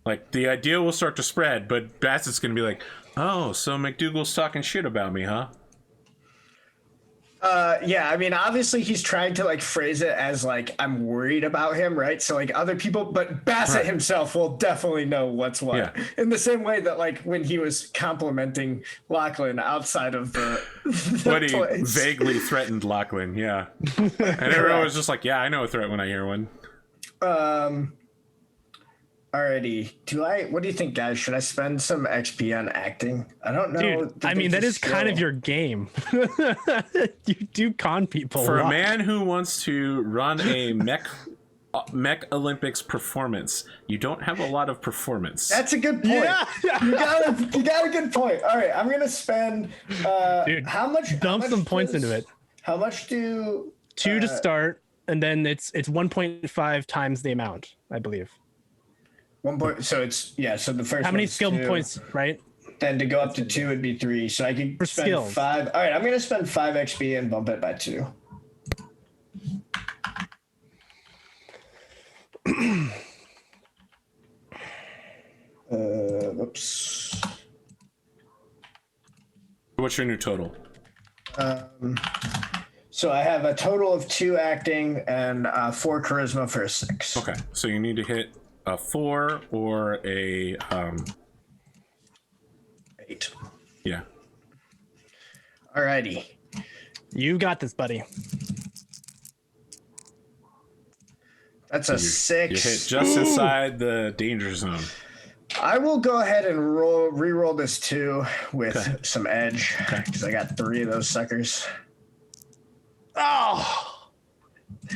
Like, the idea will start to spread, but Bassett's going to be like, oh, so McDougal's talking shit about me, huh? Yeah, I mean, obviously he's trying to like phrase it as like I'm worried about him, right? So like other people, but Bassett himself will definitely know what's what. Yeah. In the same way that like when he was complimenting Lachlan outside of the when he vaguely threatened Lachlan, yeah. And everyone was just like, yeah, I know a threat when I hear one. Alrighty. What do you think, guys? Should I spend some XP on acting? I don't know. Dude, I mean, that is kind of your game. You do con people. For a man who wants to run a mech Olympics performance, you don't have a lot of performance. That's a good point. Yeah. you got a good point. All right, I'm gonna spend dude, how much dump some points into it. How much do 2 to start, and then it's 1.5 times the amount, I believe. 1 point. So it's So the first. How many one's skill 2. points, right? Then to go up to 2 would be 3. So I could For spend skills. 5. All right, I'm gonna spend 5 XP and bump it by 2. Oops. What's your new total? So I have a total of 2 acting and 4 charisma for a 6. Okay, so you need to hit a 4 or a 8. yeah. Alrighty. You got this, buddy. That's a 6. You hit just inside the danger zone. I will go ahead and re-roll this 2 with some edge because I got 3 of those suckers. Oh.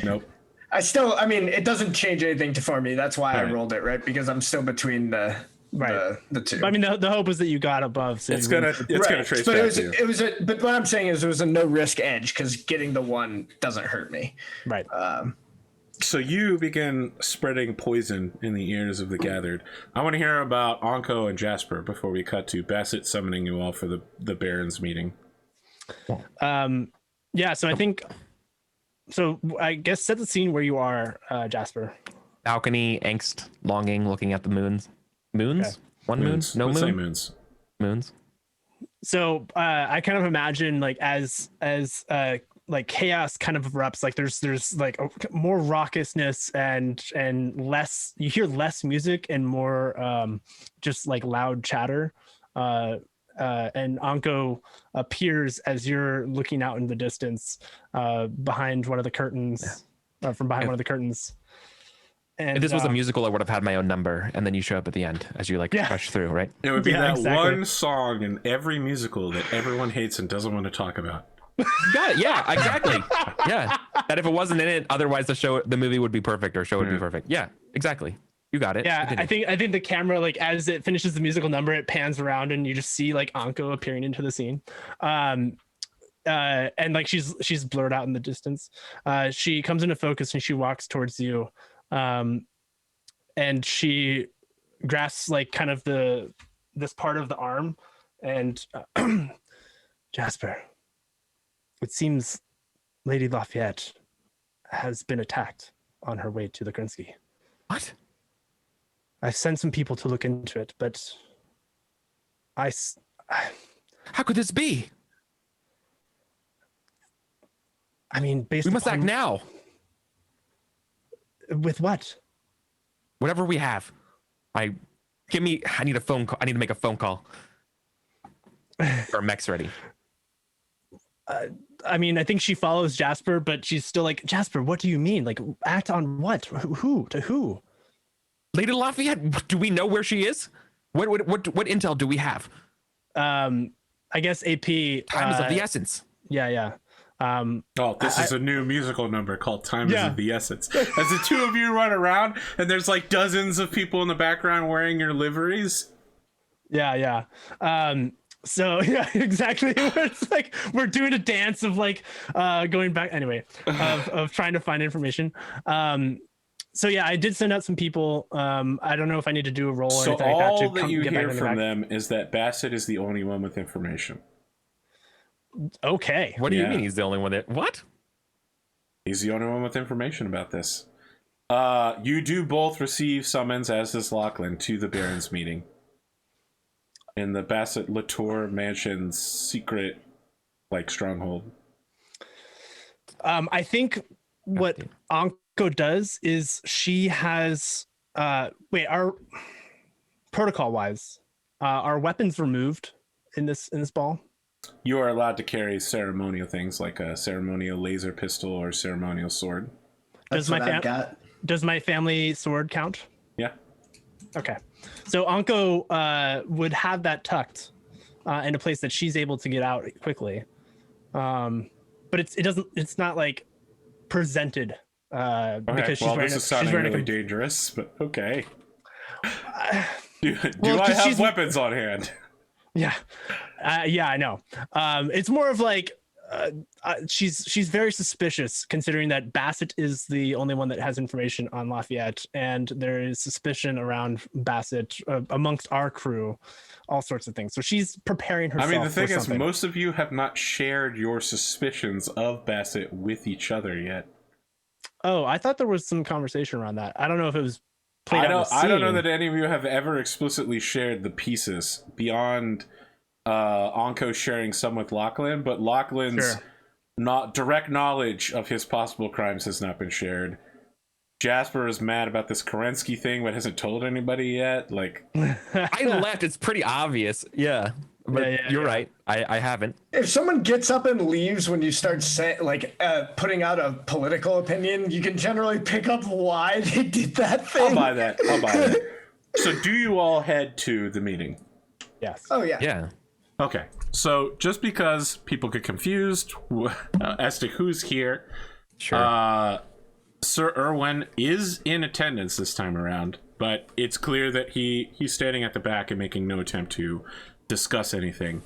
Nope. I mean, it doesn't change anything for me. That's why I rolled it, right? Because I'm still between the 2. I mean, the hope is that you got above. So It's gonna trace but back to you. But what I'm saying is it was a no risk edge because getting the 1 doesn't hurt me. Right. So you begin spreading poison in the ears of the gathered. I want to hear about Anko and Jasper before we cut to Bassett summoning you all for the Barons meeting. Yeah, so I guess set the scene where you are, Jasper. Balcony, angst, longing, looking at the moons. Moons? Okay. One Moons. moon? No Let's moon? say moons. Moons. So I kind of imagine like as like chaos kind of erupts, like there's like more raucousness and less, you hear less music and more just like loud chatter. And Anko appears as you're looking out in the distance behind one of the curtains, from behind one of the curtains. And if this was a musical, I would have had my own number, and then you show up at the end as you like rush through, right? It would be that exactly. one song in every musical that everyone hates and doesn't want to talk about. You got it. Yeah, exactly. Yeah, that if it wasn't in it, otherwise the movie would be perfect or show would be perfect. Yeah, exactly. You got it. Yeah, I think the camera, like as it finishes the musical number, it pans around and you just see like Anko appearing into the scene. And like she's blurred out in the distance. She comes into focus and she walks towards you. And she grasps like kind of this part of the arm and Jasper, it seems Lady Lafayette has been attacked on her way to the Krinsky. What? I sent some people to look into it, but how could this be? I mean, we must act now. With what? Whatever we have. I need a phone call. I need to make a phone call. Our mech's ready. I mean, I think she follows Jasper, but she's still like, Jasper, what do you mean? Like, act on what? Who? To who? Lady Lafayette, do we know where she is? What intel do we have? I guess AP. Time is of the essence. Yeah. This is a new musical number called Time is of the Essence. As the two of you run around and there's like dozens of people in the background wearing your liveries. Yeah. So yeah, exactly. It's like we're doing a dance of like going back anyway, of trying to find information. So yeah, I did send out some people. I don't know if I need to do a roll or anything like that. So all that you hear from them is that Bassett is the only one with information. Okay. What do you mean he's the only one that... What? He's the only one with information about this. You do both receive summons, as does Lachlan, to the Barons meeting. In the Bassett Latour Mansion's secret, like, stronghold. I think what Anko does is she has... our... Protocol-wise, are weapons removed in this ball? You are allowed to carry ceremonial things like a ceremonial laser pistol or ceremonial sword. Does my family sword count? Yeah. Okay. So Anko would have that tucked in a place that she's able to get out quickly. But it's not like presented because she's wearing this is sounding really dangerous, but okay. Do I have weapons on hand? Yeah. Yeah, I know. It's more of like she's very suspicious, considering that Bassett is the only one that has information on Lafayette, and there is suspicion around Bassett amongst our crew, all sorts of things. So she's preparing herself. I mean, the thing is, something. most of you have not shared your suspicions of Bassett with each other yet. Oh, I thought there was some conversation around that. I don't know if it was played out. I don't know that any of you have ever explicitly shared the pieces beyond Anko sharing some with Lachlan, but Lachlan's not direct knowledge of his possible crimes has not been shared. Jasper is mad about this Kerensky thing, but hasn't told anybody yet. Like, I left. It's pretty obvious. Yeah. But you're right. I haven't. If someone gets up and leaves when you start putting out a political opinion, you can generally pick up why they did that thing. I'll buy that. So do you all head to the meeting? Yes. Oh, yeah. Yeah. Okay. So just because people get confused as to who's here, Sure. Sir Irwin is in attendance this time around, but it's clear that he's standing at the back and making no attempt to discuss anything.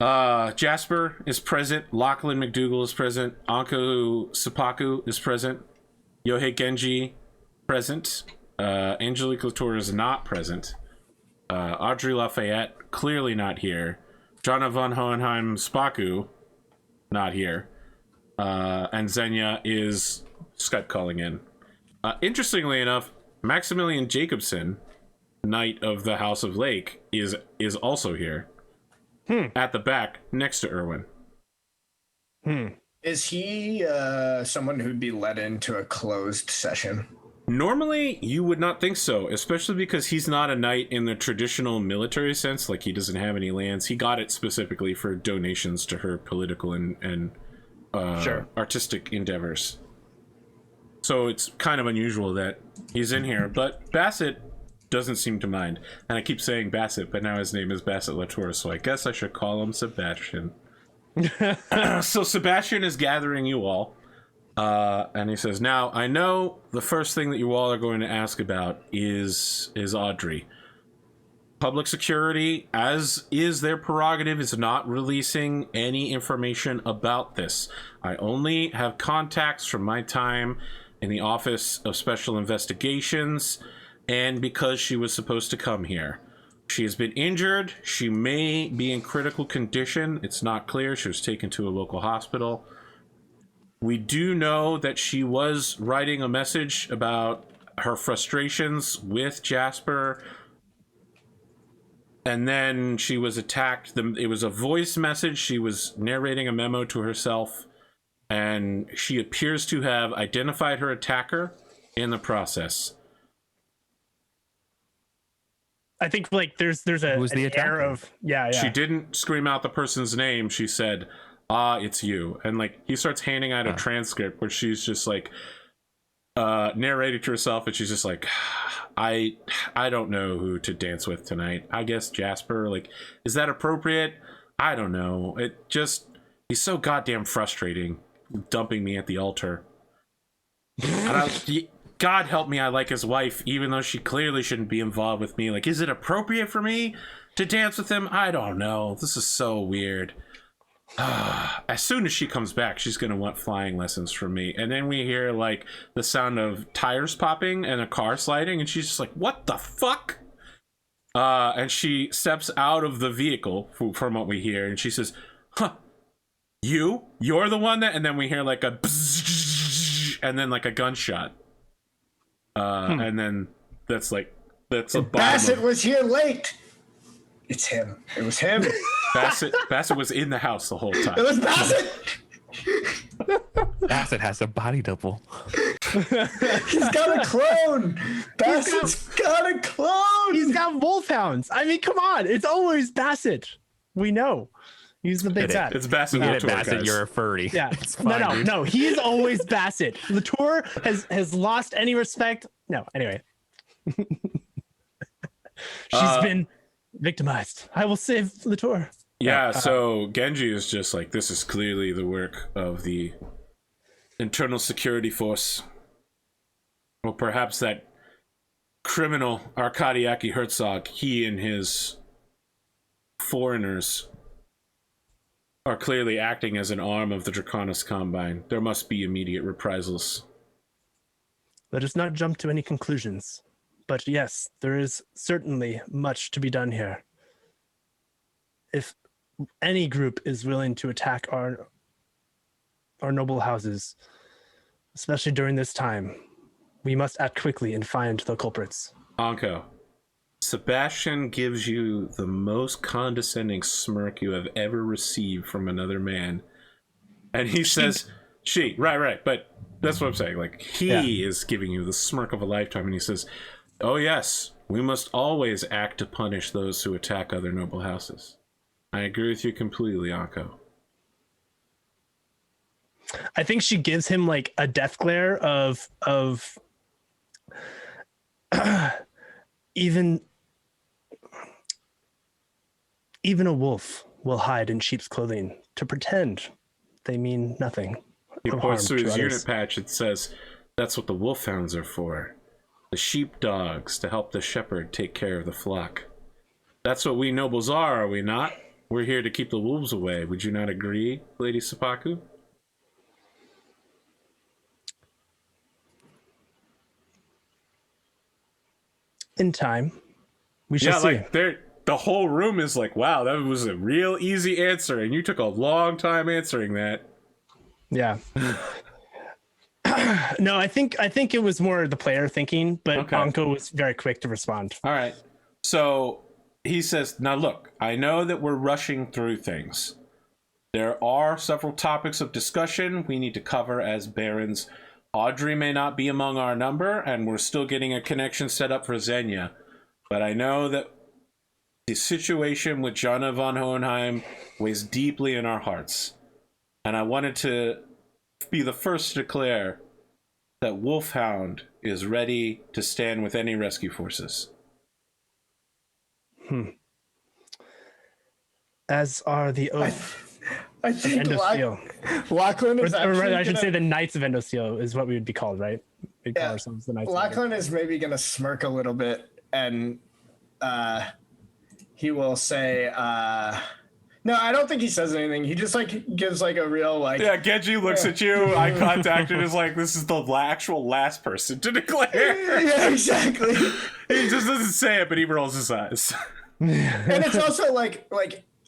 Jasper is present. Lachlan McDougal is present. Anko Sapaku is present. Yohei Genji present. Angelique Latour is not present. Audrey Lafayette clearly not here. Jonna von Hohenheim Spaku not here. And Xenia is Skype calling in. Interestingly enough, Maximilian Jacobson, Knight of the House of Lake, is also here. At the back, next to Irwin. Is he someone who'd be let into a closed session? Normally, you would not think so, especially because he's not a knight in the traditional military sense. Like, he doesn't have any lands. He got it specifically for donations to her political and artistic endeavors. So it's kind of unusual that he's in here. But Bassett doesn't seem to mind. And I keep saying Bassett, but now his name is Bassett Latour, so I guess I should call him Sebastian. So Sebastian is gathering you all. And he says, now, I know the first thing that you all are going to ask about is Audrey. Public security, as is their prerogative, is not releasing any information about this. I only have contacts from my time in the Office of Special Investigations, and because she was supposed to come here. She has been injured. She may be in critical condition. It's not clear. She was taken to a local hospital. We do know that she was writing a message about her frustrations with Jasper, and then she was attacked. It was a voice message. She was narrating a memo to herself, and she appears to have identified her attacker in the process. I think like there's a Who's the an air attacker? of yeah. She didn't scream out the person's name. She said, it's you. And like he starts handing out a transcript where she's just like narrating to herself, and she's just like, I don't know who to dance with tonight. I guess Jasper. Like, is that appropriate? I don't know. He's so goddamn frustrating, dumping me at the altar. And God help me, I like his wife, even though she clearly shouldn't be involved with me. Like, is it appropriate for me to dance with him? I don't know. This is so weird. As soon as she comes back, she's going to want flying lessons from me. And then we hear, like, the sound of tires popping and a car sliding, and she's just like, what the fuck? And she steps out of the vehicle, from what we hear, and she says, You're the one that... And then we hear, like, a bzzz, and then, like, a gunshot. And then that's a Bassett was here late. It's him. It was him. Bassett was in the house the whole time. It was Bassett. Bassett has a body double. He's got a clone. Bassett's got a clone. He's got wolfhounds. I mean, come on. It's always Bassett. We know. He's the big cat. It's Bassett Get it, Latour, Bassett, guys. you're a furry. Yeah. It's fine, dude. No. He's always Bassett. Latour has lost any respect. No, anyway. She's been victimized. I will save Latour. Yeah, so Genji is just like, this is clearly the work of the internal security force. Or perhaps that criminal Arkadiaki Herzog, he and his foreigners are clearly acting as an arm of the Draconis Combine. There must be immediate reprisals. Let us not jump to any conclusions. But yes, there is certainly much to be done here. If any group is willing to attack our noble houses, especially during this time, we must act quickly and find the culprits. Anko, Sebastian gives you the most condescending smirk you have ever received from another man. And he says, right, but that's what I'm saying. Like, he is giving you the smirk of a lifetime, and he says, oh yes, we must always act to punish those who attack other noble houses. I agree with you completely, Anko. I think she gives him like a death glare of even a wolf will hide in sheep's clothing to pretend they mean nothing. He points to his unit patch. It says, that's what the wolfhounds are for. The sheepdogs to help the shepherd take care of the flock. That's what we nobles are we not? We're here to keep the wolves away. Would you not agree, Lady Seppaku? In time, we shall see. Like the whole room is like, wow, that was a real easy answer, and you took a long time answering that. Yeah. No, I think it was more the player thinking, but Anko was very quick to respond. All right. So he says, now look, I know that we're rushing through things. There are several topics of discussion we need to cover as barons. Audrey may not be among our number, and we're still getting a connection set up for Xenia. But I know that the situation with Jana von Hohenheim weighs deeply in our hearts. And I wanted to be the first to declare that Wolfhound is ready to stand with any rescue forces. As are the I think Lachlan is I should say the Knights of Endosteel is what we would be called, right? We'd call ourselves the Knights. Lachlan is maybe going to smirk a little bit, and he will say, no, I don't think he says anything. He just like gives like a real like. Yeah, Genji looks at you, eye contact, and is like, "This is the actual last person to declare." Yeah, exactly. He just doesn't say it, but he rolls his eyes. And it's also like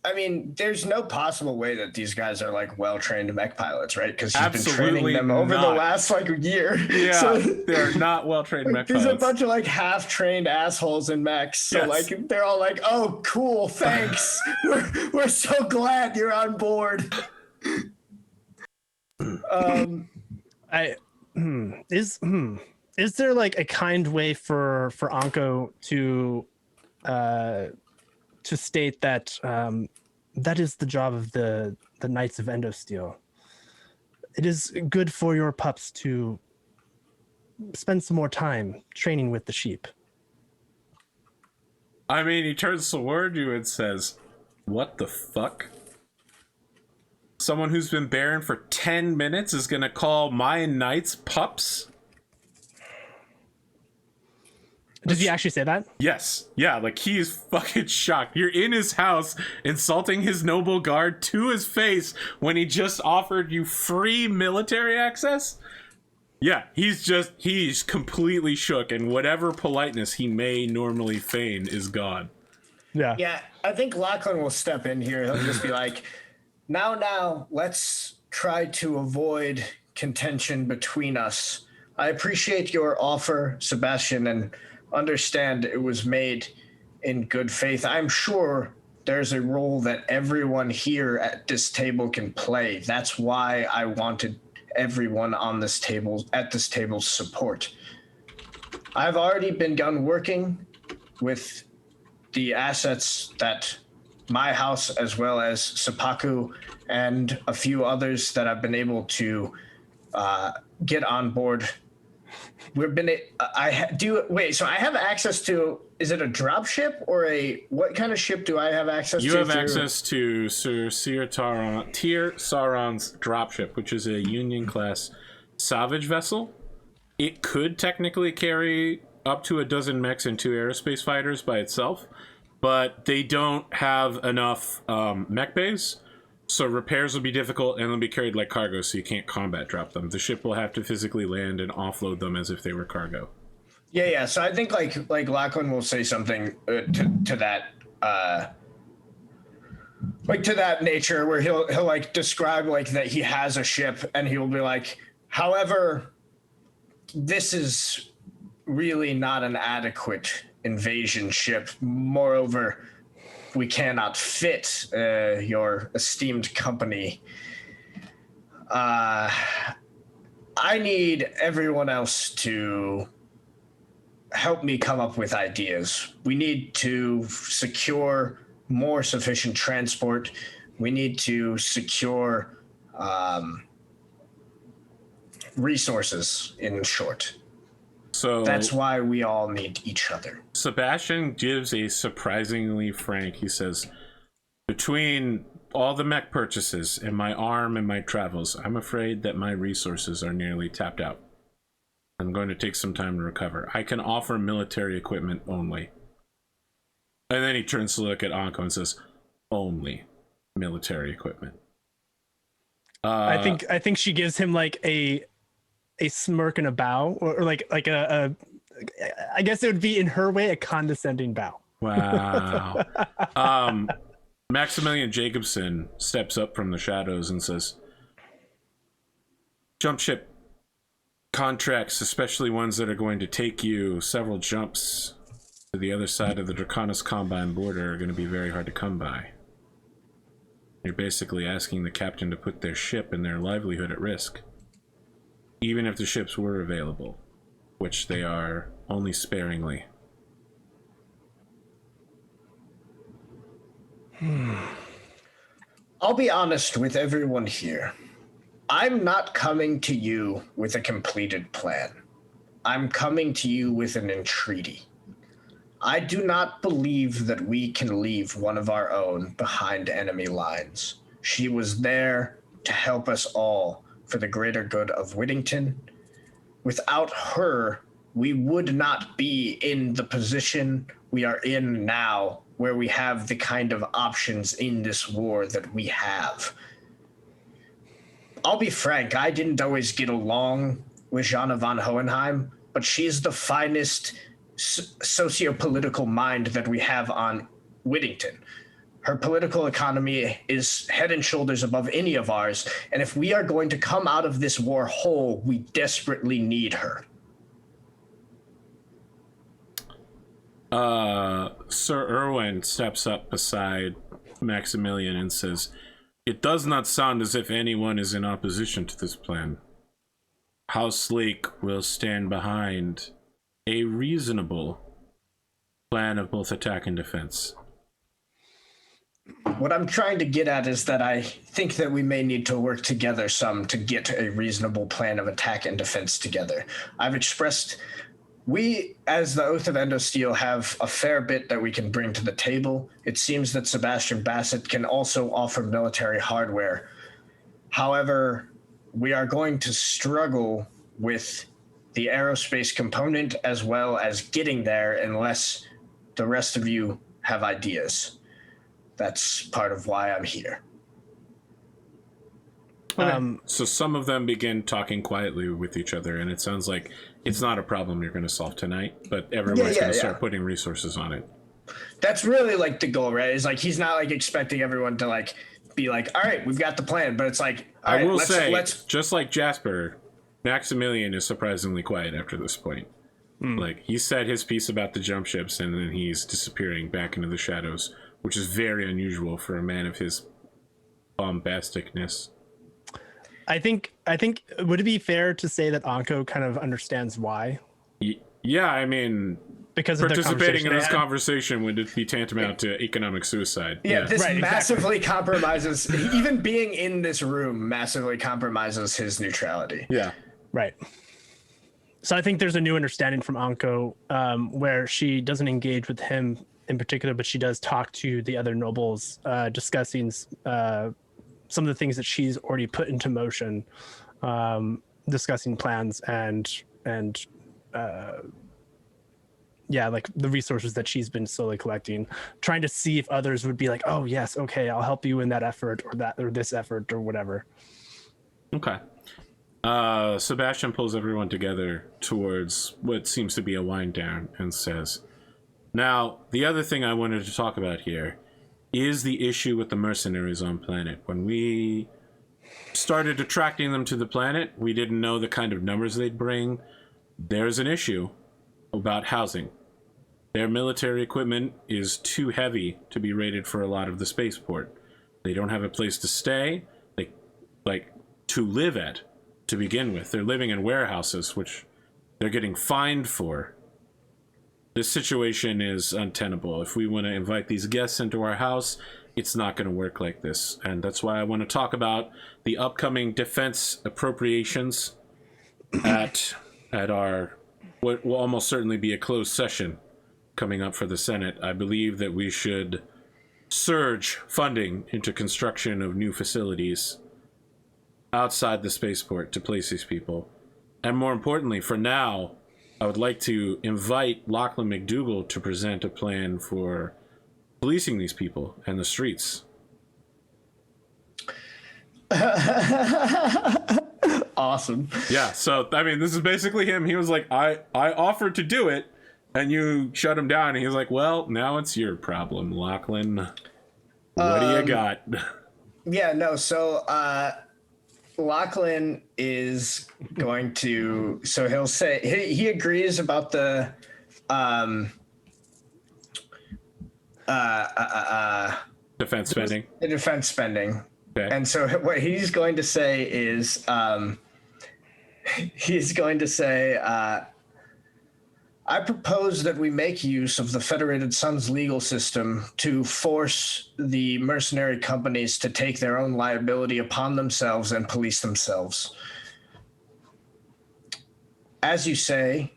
I mean, there's no possible way that these guys are like well-trained mech pilots, right? Because he's been training them over the last like year. Yeah, so, they're not well-trained mech pilots. There's a bunch of like half-trained assholes in mechs. So like they're all like, "Oh, cool, thanks. we're so glad you're on board." Is there like a kind way for Anko to state that that is the job of the Knights of Endosteel? It is good for your pups to spend some more time training with the sheep. I mean, he turns toward you and says, "What the fuck? Someone who's been Baron for 10 minutes is gonna call my knights pups?" Does he actually say that? Yes. Yeah, like he's fucking shocked. You're in his house insulting his noble guard to his face when he just offered you free military access? Yeah, he's completely shook, and whatever politeness he may normally feign is gone. Yeah, I think Lachlan will step in here. He'll just be like, now, let's try to avoid contention between us. I appreciate your offer, Sebastian, and understand it was made in good faith. I'm sure there's a role that everyone here at this table can play. That's why I wanted everyone on this table, at this table's support. I've already begun working with the assets that my house, as well as Seppaku and a few others that I've been able to get on board. So I have access to, is it a drop ship or what kind of ship do I have access to? You have access to Sir Tyr Sauron's dropship, which is a Union class salvage vessel. It could technically carry up to a dozen mechs and 2 aerospace fighters by itself, but they don't have enough mech bays So repairs will be difficult and they'll be carried like cargo, so you can't combat drop them. The ship will have to physically land and offload them as if they were cargo. Yeah. So I think like Lachlan will say something to that like to that nature, where he'll like describe like that he has a ship, and he will be like, however, this is really not an adequate invasion ship. Moreover, we cannot fit your esteemed company. I need everyone else to help me come up with ideas. We need to secure more sufficient transport. We need to secure resources, in short. So that's why we all need each other. Sebastian gives a surprisingly frank. He says, between all the mech purchases and my arm and my travels, I'm afraid that my resources are nearly tapped out. I'm going to take some time to recover. I can offer military equipment only. And then he turns to look at Anko and says, only military equipment. I think she gives him like a smirk and a bow, or like a I guess it would be in her way a condescending bow. Wow. Maximilian Jacobson steps up from the shadows and says, jump ship contracts, especially ones that are going to take you several jumps to the other side of the Draconis Combine border, are going to be very hard to come by. You're basically asking the captain to put their ship and their livelihood at risk, even if the ships were available, which they are only sparingly. I'll be honest with everyone here. I'm not coming to you with a completed plan. I'm coming to you with an entreaty. I do not believe that we can leave one of our own behind enemy lines. She was there to help us all for the greater good of Whittington. Without her, we would not be in the position we are in now, where we have the kind of options in this war that we have. I'll be frank, I didn't always get along with Jana von Hohenheim, but she's the finest socio-political mind that we have on Whittington. Her political economy is head and shoulders above any of ours, and if we are going to come out of this war whole, we desperately need her. Sir Irwin steps up beside Maximilian and says, it does not sound as if anyone is in opposition to this plan. House Lake will stand behind a reasonable plan of both attack and defense. What I'm trying to get at is that I think that we may need to work together some to get a reasonable plan of attack and defense together. I've expressed, we, as the Oath of Endosteel, have a fair bit that we can bring to the table. It seems that Sebastian Bassett can also offer military hardware. However, we are going to struggle with the aerospace component as well as getting there unless the rest of you have ideas. That's part of why I'm here. So some of them begin talking quietly with each other, and it sounds like it's not a problem you're going to solve tonight, but everyone's going to start putting resources on it. That's really like the goal, right? Is like he's not like expecting everyone to like be like, all right, we've got the plan, but it's like, all right, let's just like Jasper, Maximilian is surprisingly quiet after this point. Like, he said his piece about the jump ships, and then he's disappearing back into the shadows, which is very unusual for a man of his bombasticness. I think would it be fair to say that Anko kind of understands why? Yeah, I mean, because participating in this conversation would be tantamount to economic suicide. Yeah, this massively compromises, even being in this room massively compromises his neutrality. Yeah. Right. So I think there's a new understanding from Anko, where she doesn't engage with him in particular, but she does talk to the other nobles, discussing some of the things that she's already put into motion, discussing plans and like the resources that she's been slowly collecting, trying to see if others would be like, oh yes, okay, I'll help you in that effort or this effort or whatever. Okay. Sebastian pulls everyone together towards what seems to be a wind down and says, now, the other thing I wanted to talk about here is the issue with the mercenaries on planet. When we started attracting them to the planet, we didn't know the kind of numbers they'd bring. There's an issue about housing. Their military equipment is too heavy to be rated for a lot of the spaceport. They don't have a place to stay, to live at, to begin with. They're living in warehouses, which they're getting fined for. This situation is untenable. If we want to invite these guests into our house, it's not going to work like this. And that's why I want to talk about the upcoming defense appropriations at our, what will almost certainly be a closed session coming up for the Senate. I believe that we should surge funding into construction of new facilities outside the spaceport to place these people. And more importantly, for now, I would like to invite Lachlan McDougall to present a plan for policing these people and the streets. Awesome. Yeah, so, I mean, this is basically him. He was like, I offered to do it, and you shut him down. And he was like, well, now it's your problem, Lachlan. What do you got? Yeah, no, so Lachlan is going to, so he'll say, he agrees about the Defense spending. The defense spending. Okay. And so what he's going to say is, he's going to say, I propose that we make use of the Federated Suns legal system to force the mercenary companies to take their own liability upon themselves and police themselves. As you say,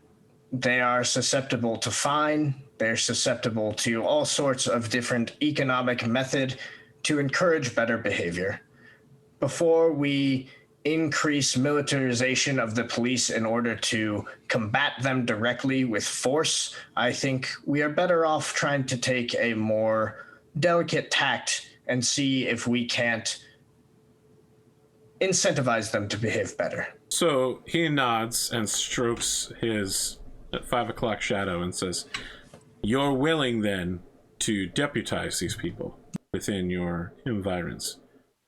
they are susceptible to fine. They're susceptible to all sorts of different economic method to encourage better behavior. Before we increase militarization of the police in order to combat them directly with force, I think we are better off trying to take a more delicate tact and see if we can't incentivize them to behave better. So he nods and strokes his 5 o'clock shadow and says, you're willing then to deputize these people within your environs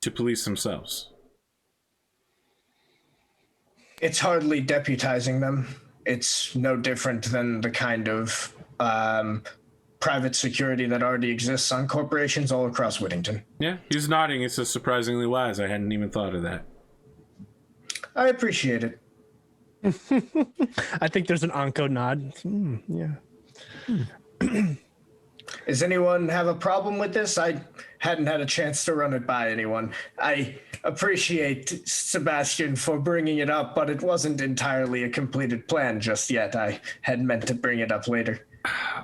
to police themselves? It's hardly deputizing them. It's no different than the kind of private security that already exists on corporations all across Whittington. Yeah, he's nodding. It's just surprisingly wise. I hadn't even thought of that. I appreciate it. I think there's an Anko nod. Yeah. Does anyone have a problem with this? I hadn't had a chance to run it by anyone. I appreciate Sebastian for bringing it up, but it wasn't entirely a completed plan just yet. I had meant to bring it up later.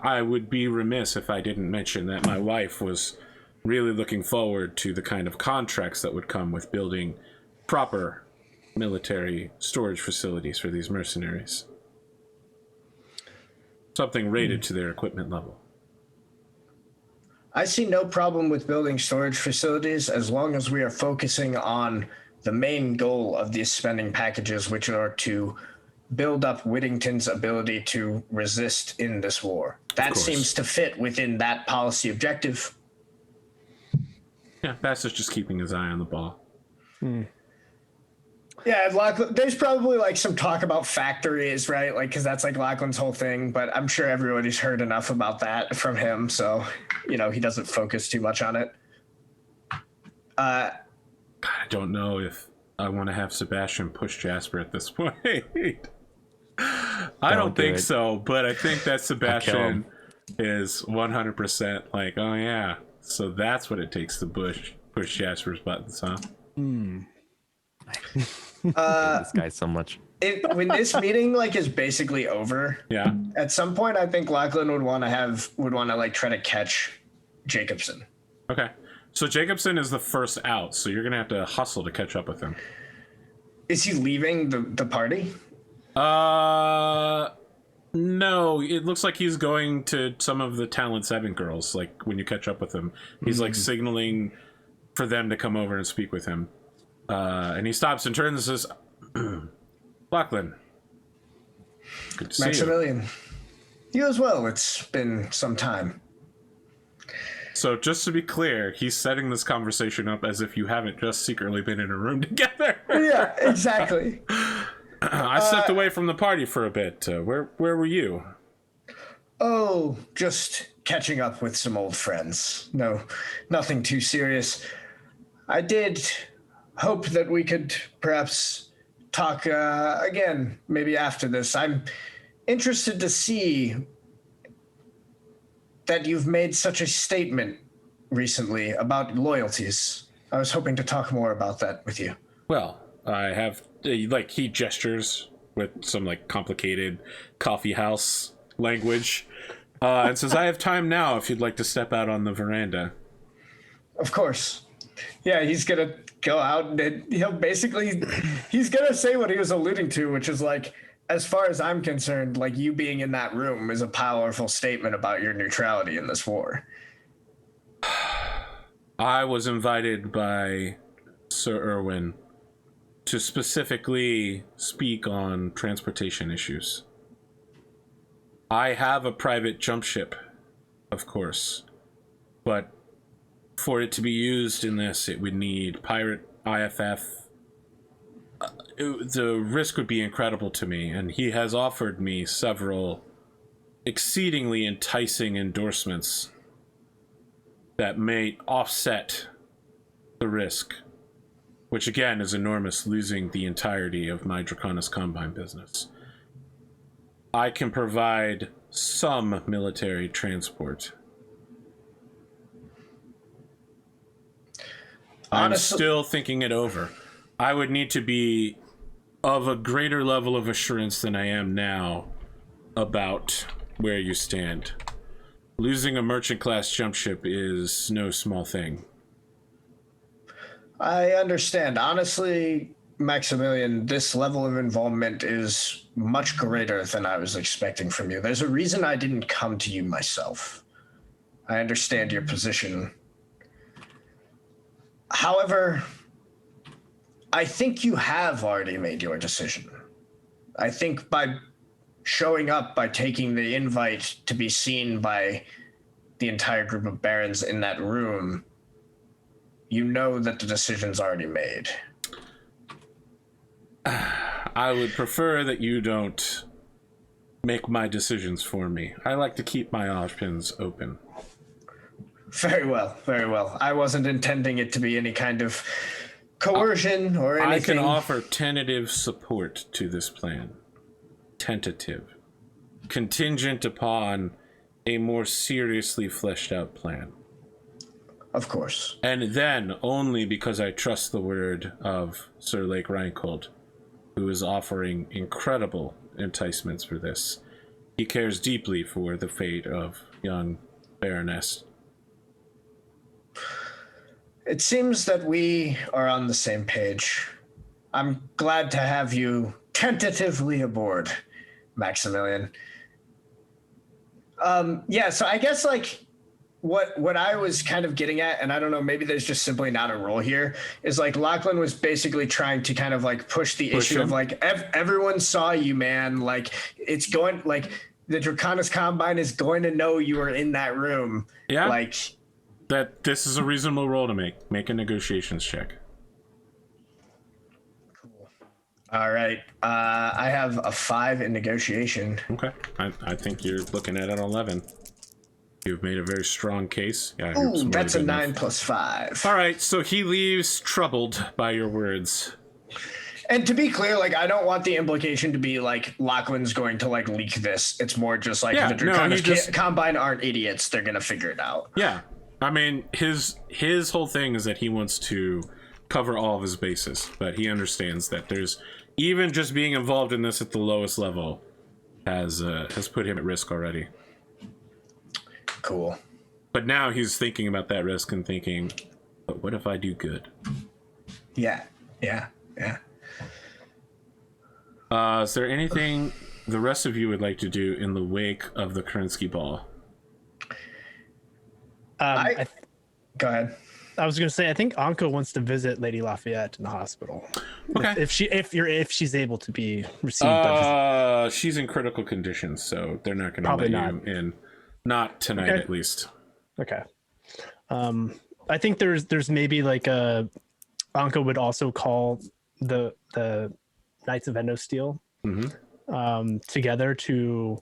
I would be remiss if I didn't mention that my wife was really looking forward to the kind of contracts that would come with building proper military storage facilities for these mercenaries. Something rated to their equipment level. I see no problem with building storage facilities as long as we are focusing on the main goal of these spending packages, which are to build up Whittington's ability to resist in this war. That seems to fit within that policy objective. Yeah, Bastards just keeping his eye on the ball. Yeah, Lachlan, there's probably like some talk about factories, right? Like, because that's like Lachlan's whole thing, but I'm sure everybody's heard enough about that from him, so, you know, he doesn't focus too much on it. God, I don't know if I want to have Sebastian push Jasper at this point. I don't think so, but I think that Sebastian is 100% like, oh yeah, so that's what it takes to push Jasper's buttons, huh? This guy so much. When this meeting like is basically over, Yeah. at some point I think Lachlan would want to like try to catch Jacobson. Okay. So Jacobson is the first out, so you're gonna have to hustle to catch up with him. Is he leaving the party? No, it looks like he's going to some of the Talent 7 girls, like when you catch up with him. He's like signaling for them to come over and speak with him. And he stops and turns and says, Lachlan. Good to see you. Maximilian. You as well. It's been some time. So just to be clear, he's setting this conversation up as if you haven't just secretly been in a room together. Yeah, exactly. I stepped away from the party for a bit. Where were you? Oh, just catching up with some old friends. No, nothing too serious. I did hope that we could perhaps talk again, maybe after this. I'm interested to see that you've made such a statement recently about loyalties. I was hoping to talk more about that with you. Well, I have, like, he gestures with some, like, complicated coffee house language and says, I have time now if you'd like to step out on the veranda. Of course. Yeah, he's going to go out and he'll basically, he's going to say what he was alluding to, which is like, as far as I'm concerned, like you being in that room is a powerful statement about your neutrality in this war. I was invited by Sir Irwin to specifically speak on transportation issues. I have a private jump ship, of course, but for it to be used in this, it would need pirate IFF. The risk would be incredible to me, and he has offered me several exceedingly enticing endorsements that may offset the risk, which again is enormous, losing the entirety of my Draconis Combine business. I can provide some military transport. I'm still thinking it over. I would need to be of a greater level of assurance than I am now about where you stand. Losing a merchant class jump ship is no small thing. I understand. Honestly, Maximilian, this level of involvement is much greater than I was expecting from you. There's a reason I didn't come to you myself. I understand your position. However, I think you have already made your decision. I think by showing up, by taking the invite to be seen by the entire group of barons in that room, you know that the decision's already made. I would prefer that you don't make my decisions for me. I like to keep my options open. Very well, very well. I wasn't intending it to be any kind of coercion or anything. I can offer tentative support to this plan. Tentative. Contingent upon a more seriously fleshed out plan. Of course. And then only because I trust the word of Sir Lake Reincold, who is offering incredible enticements for this. He cares deeply for the fate of young Baroness. It seems that we are on the same page. I'm glad to have you tentatively aboard, Maximilian. Yeah, so I guess like what I was kind of getting at, and I don't know, maybe there's just simply not a role here, is like Lachlan was basically trying to kind of like push the issue of like everyone saw you, man. Like it's going, like the Draconis Combine is going to know you were in that room. Yeah. Like that this is a reasonable role to make. Make a negotiations check. Cool. All right. I have a 5 in negotiation. Okay. I think you're looking at an 11. You've made a very strong case. Yeah, ooh, that's a 9 plus 5. All right, so he leaves troubled by your words. And to be clear, like I don't want the implication to be like Lachlan's going to like leak this. It's more just like the Draconis Combine aren't idiots. They're gonna figure it out. Yeah. I mean, his whole thing is that he wants to cover all of his bases, but he understands that there's even just being involved in this at the lowest level has put him at risk already. Cool. But now he's thinking about that risk and thinking, but what if I do good? Yeah. Is there anything the rest of you would like to do in the wake of the Kerensky ball? Go ahead. I was going to say, I think Anko wants to visit Lady Lafayette in the hospital. Okay. If she's able to be received. She's in critical condition, so they're not going to Probably let you in. Not tonight, Okay. at least. Okay. I think there's maybe like Anko would also call the Knights of Endosteel together to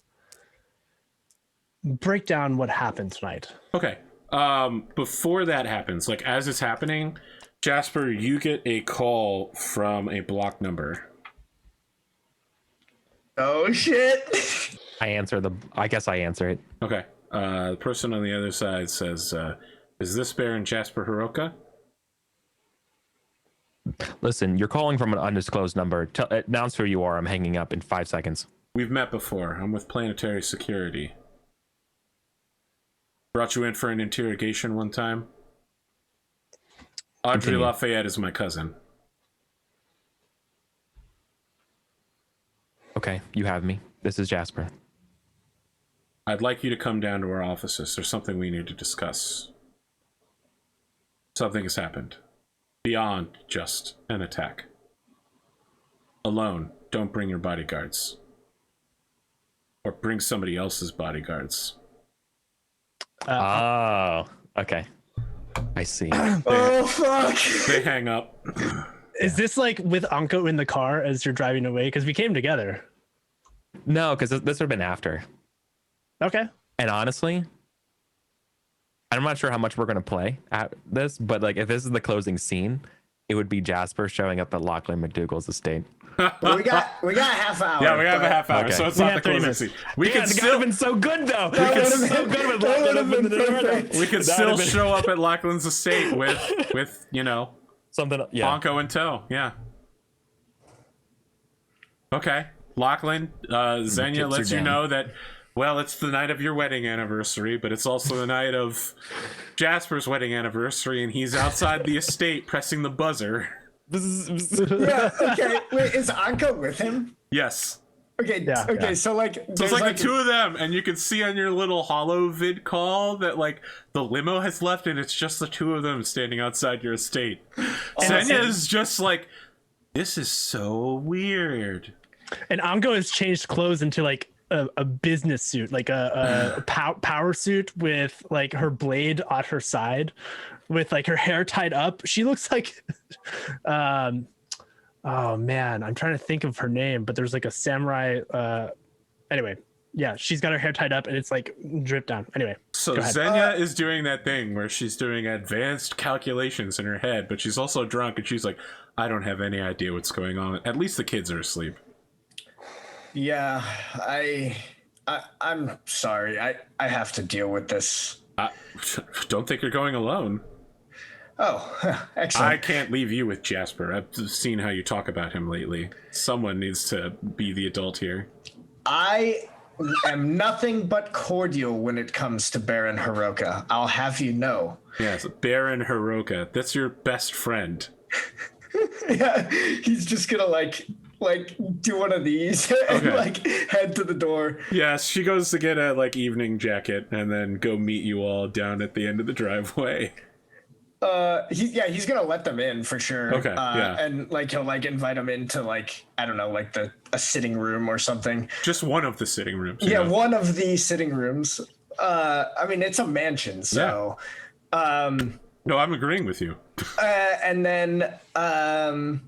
break down what happened tonight. Okay. Before that happens, like as it's happening, Jasper, you get a call from a block number. Oh shit! I guess I answer it. Okay. The person on the other side says, "Is this Baron Jasper Hiroka?" Listen, you're calling from an undisclosed number. Announce who you are. I'm hanging up in 5 seconds. We've met before. I'm with Planetary Security. Brought you in for an interrogation one time. Audrey Continue. Lafayette is my cousin. Okay, you have me. This is Jasper. I'd like you to come down to our offices. There's something we need to discuss. Something has happened. Beyond just an attack. Alone. Don't bring your bodyguards. Or bring somebody else's bodyguards. Okay. I see. Oh fuck! They hang up. Is this like with Anko in the car as you're driving away? Because we came together. No, because this would have been after. Okay. And honestly, I'm not sure how much we're going to play at this, but like if this is the closing scene, it would be Jasper showing up at Lachlan McDougal's estate. Well, we got a half hour. Yeah, we have a half hour, Okay. so it's We not have the 30 closing minutes. scene. We could It still have been so good though. That We could would've so been- good with that Lachlan would've open the been door. perfect. we could That still would've been- show up at Lachlan's estate with you know, Something, yeah. Bonko in tow. Yeah. Okay. Lachlan, Xenia chips lets are you down. know that, well, it's the night of your wedding anniversary, but it's also the night of Jasper's wedding anniversary, and he's outside the estate pressing the buzzer. Yeah. Okay. Wait, is Anko with him? Yes. Okay. Yeah, okay. yeah. So like, So there's it's like the two of them, and you can see on your little holo vid call that like the limo has left, and it's just the two of them standing outside your estate. Xenia is just like, this is so weird. And Anko has changed clothes into like a business suit, like a power suit with like her blade at her side, with like her hair tied up. She looks like, oh man, I'm trying to think of her name, but there's like a samurai. Anyway, yeah, she's got her hair tied up and it's like drip down. Anyway, So go ahead. Xenia is doing that thing where she's doing advanced calculations in her head, but she's also drunk, and she's like, I don't have any idea what's going on. At least the kids are asleep. Yeah. I'm sorry. I have to deal with this. Don't think you're going alone. Oh, excellent. I can't leave you with Jasper. I've seen how you talk about him lately. Someone needs to be the adult here. I am nothing but cordial when it comes to Baron Hiroka. I'll have you know. Yes, Baron Hiroka. That's your best friend. Yeah, he's just gonna like do one of these and Okay. like head to the door. Yes, she goes to get a like evening jacket and then go meet you all down at the end of the driveway. He's gonna let them in for sure. Okay, yeah. And like he'll like invite them into like, I don't know, like a sitting room or something. Just one of the sitting rooms. you Yeah, know? one of the sitting rooms. I mean, it's a mansion, so. No, I'm agreeing with you. And then, or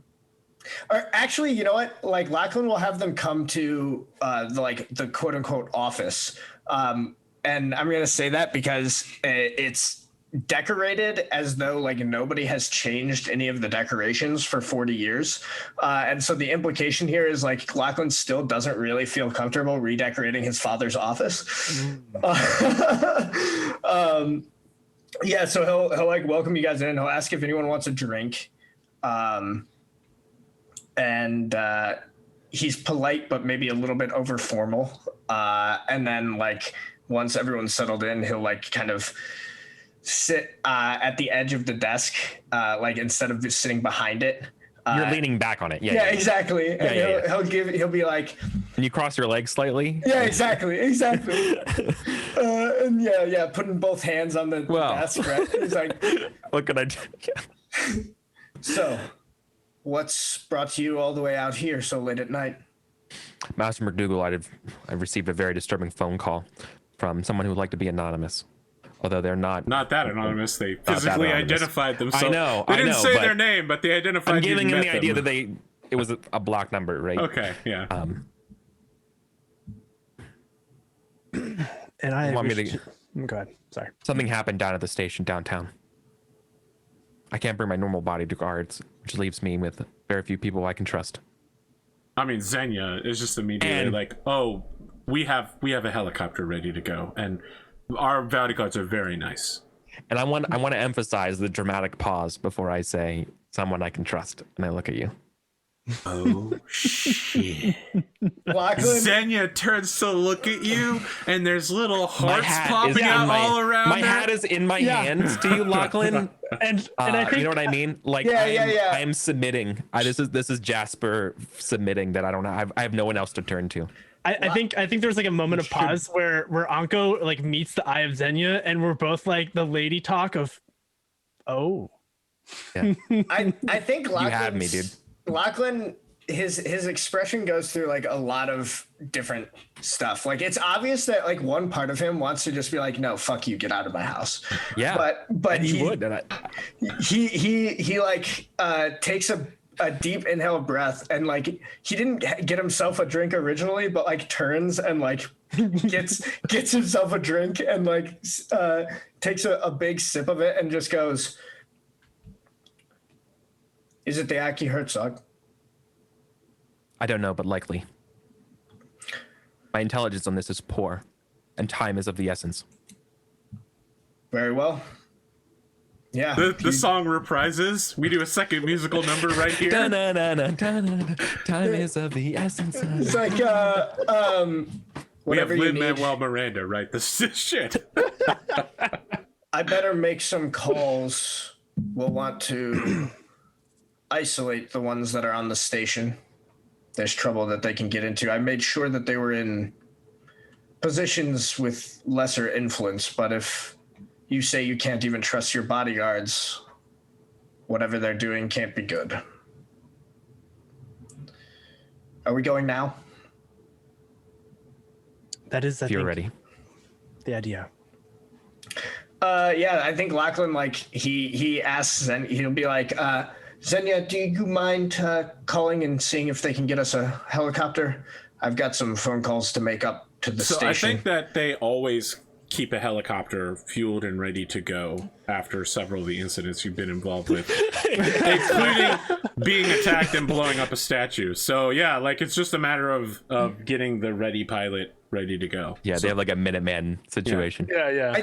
actually, you know what? Like, Lachlan will have them come to the quote unquote office. And I'm gonna say that because it's decorated as though like nobody has changed any of the decorations for 40 years. And so the implication here is like Lachlan still doesn't really feel comfortable redecorating his father's office. Yeah, so he'll like welcome you guys in. He'll ask if anyone wants a drink. And he's polite, but maybe a little bit over formal. And then like once everyone's settled in, he'll like kind of sit at the edge of the desk, like instead of just sitting behind it. You're leaning back on it. Yeah, exactly. And he'll be like, and you cross your legs slightly. Yeah, exactly. And putting both hands on the desk, right? He's like, what can I do? So, what's brought you all the way out here so late at night? Master McDougal, I've received a very disturbing phone call from someone who would like to be anonymous. Although they're not that anonymous. They physically identified themselves. I know. They didn't say their name, but they identified. I'm giving them the idea that it was a block number, right? Okay, yeah. And I want me to go ahead. Sorry. Something happened down at the station downtown. I can't bring my normal body to guards, which leaves me with very few people I can trust. I mean, Xenia is just immediately like, "Oh, we have a helicopter ready to go, and our bodyguards are very nice." And I want to emphasize the dramatic pause before I say someone I can trust, and I look at you. Oh shit! Lachlan? Xenia turns to look at you, and there's little hearts popping out all around. My hat is in my hands to you, Lachlan. and I think, you know what I mean? Like, I am submitting. This is Jasper submitting that I don't know. I have no one else to turn to. I think there was like a moment of pause where Anko like meets the eye of Xenia, and we're both like the lady talk of, oh. Yeah. I think Lachlan's, you had me, dude. Lachlan, his expression goes through like a lot of different stuff. Like it's obvious that like one part of him wants to just be like, no, fuck you, get out of my house. Yeah, but he would. He like takes a deep inhale breath, and like he didn't get himself a drink originally, but like turns and like gets himself a drink and like takes a big sip of it and just goes, "Is it the Aki Herzog?" I don't know, but likely. My intelligence on this is poor, and time is of the essence. Very well. Yeah. The song reprises. We do a second musical number right here. Time is of the essence. It's like we have you Lin-Manuel Miranda, right? This is shit. I better make some calls. We'll want to isolate the ones that are on the station. There's trouble that they can get into. I made sure that they were in positions with lesser influence, but if you say you can't even trust your bodyguards, whatever they're doing can't be good. Are we going now? That is, if you're ready. The idea. Yeah, I think Lachlan, like, he asks, and he'll be like, Xenia, do you mind calling and seeing if they can get us a helicopter? I've got some phone calls to make up to the station. I think that they always keep a helicopter fueled and ready to go after several of the incidents you've been involved with, including being attacked and blowing up a statue. So yeah, like it's just a matter of getting the ready pilot ready to go. Yeah, so they have like a Minuteman situation. Yeah. I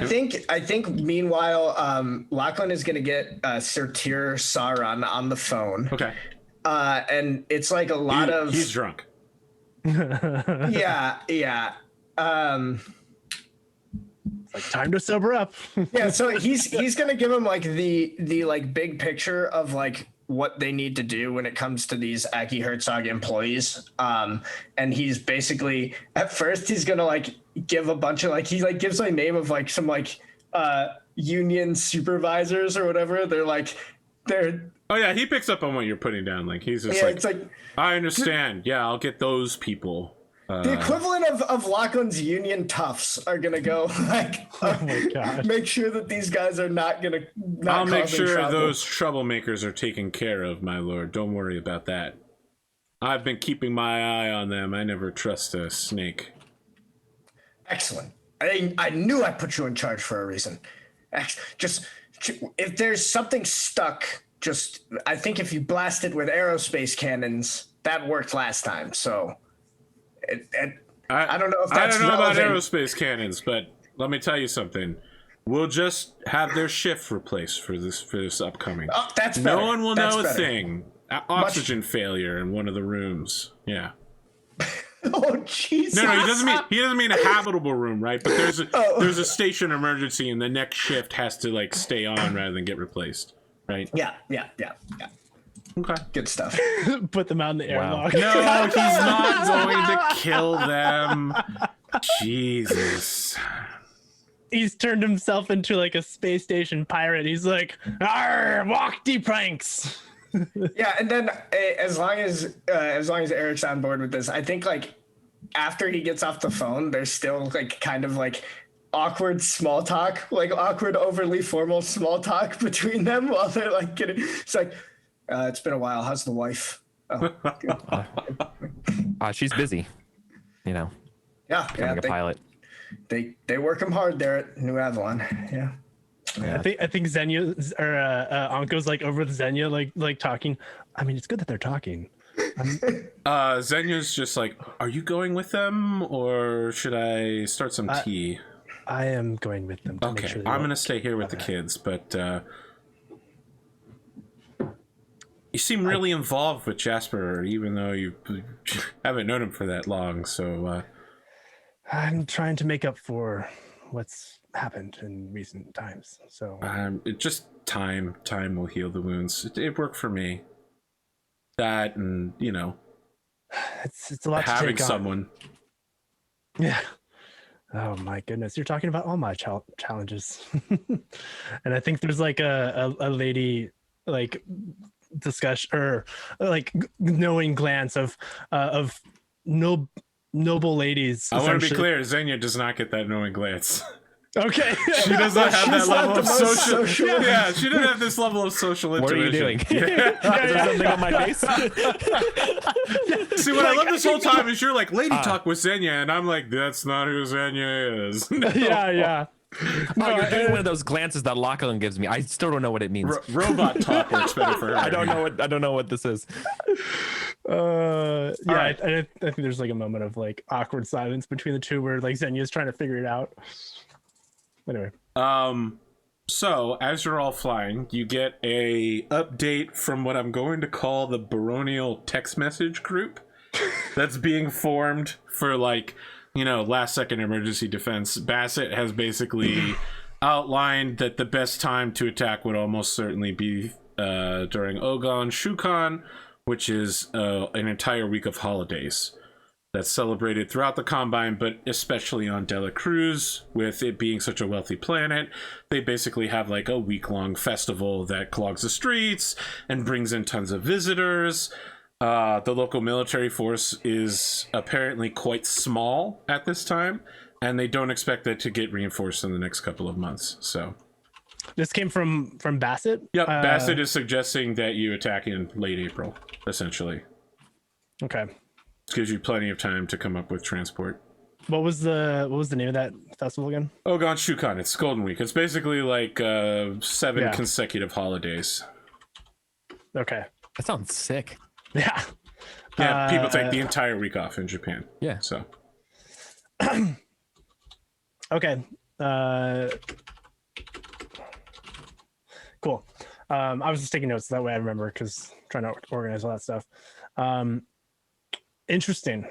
think meanwhile, Lachlan is gonna get Sir Tyr Sauron on the phone. Okay. And it's like a lot of he's drunk. Yeah. Like time to sober up. Yeah, so he's gonna give him like the like big picture of like what they need to do when it comes to these Aki Herzog employees. And he's basically at first he's gonna like give a bunch of like he like gives a name of like some like union supervisors or whatever. Oh yeah, he picks up on what you're putting down. Like he's just it's like I understand. Yeah, I'll get those people. The equivalent of Lachlan's union toughs are gonna go like, oh my God. Make sure that these guys are not gonna. I'll make sure those troublemakers are taken care of, my lord. Don't worry about that. I've been keeping my eye on them. I never trust a snake. Excellent. I knew I put you in charge for a reason. Just if there's something stuck, I think if you blast it with aerospace cannons, that worked last time. So. I don't know if that's I don't know relevant. about aerospace cannons, but let me tell you something. We'll just have their shift replaced for this upcoming. Oh, that's better. No one will that's know better. a thing. Oxygen failure in one of the rooms. Yeah. Oh Jesus! No, he doesn't mean a habitable room, right? But there's a station emergency, and the next shift has to like stay on rather than get replaced, right? Yeah. Okay. Good stuff. Put them out in the airlock. No, he's not going to kill them. Jesus. He's turned himself into like a space station pirate. He's like, "Arr, walk the planks." Yeah, and then as long as Eric's on board with this, I think like after he gets off the phone, there's still like kind of like awkward small talk, like awkward, overly formal small talk between them while they're like getting. It's like, it's been a while. How's the wife? Oh, she's busy. You know, becoming a pilot. They work him hard there at New Avalon. Yeah. I think Xenia or Anko's like over with Xenia, like talking. I mean, it's good that they're talking. Xenia's just like, are you going with them or should I start some tea? I am going with them. To okay, make sure I'm gonna stay here with the kids, but you seem really involved with Jasper, even though you haven't known him for that long. So I'm trying to make up for what's happened in recent times. So it just time will heal the wounds. It worked for me. That and it's a lot to having take on. someone. Yeah. Oh my goodness, you're talking about all my challenges. And I think there's like a lady like discussion or like knowing glance of noble ladies. I want to be clear, Xenia does not get that knowing glance. Okay. She does not have that level of social. Yeah. Yeah, she didn't have this level of social intuition. What are you doing? Yeah. Is there something on my face? See, what I love this whole time is you're like, lady talk with Xenia, and I'm like, that's not who Xenia is. No. Yeah. No, you're doing one of those glances that Lachlan gives me. I still don't know what it means. Robot talk works better for her. I don't know what this is. Yeah, right. I think there's like a moment of like awkward silence between the two where like Xenia's trying to figure it out. Anyway. So as you're all flying, you get a update from what I'm going to call the baronial text message group that's being formed for like, last second emergency defense. Bassett has basically outlined that the best time to attack would almost certainly be during Ogon Shukan, which is an entire week of holidays that's celebrated throughout the Combine, but especially on Dela Cruz, with it being such a wealthy planet. They basically have like a week-long festival that clogs the streets and brings in tons of visitors. The local military force is apparently quite small at this time, and they don't expect that to get reinforced in the next couple of months. So this came from Bassett? Yep, Bassett is suggesting that you attack in late April, essentially. Okay. It gives you plenty of time to come up with transport. What was the name of that festival again? Ogon Shukan. It's Golden Week. It's basically like 7 consecutive holidays. Okay. That sounds sick. Yeah. Yeah, people take the entire week off in Japan. Yeah. So. Okay. Cool. I was just taking notes that way I remember because trying to organize all that stuff. Interesting.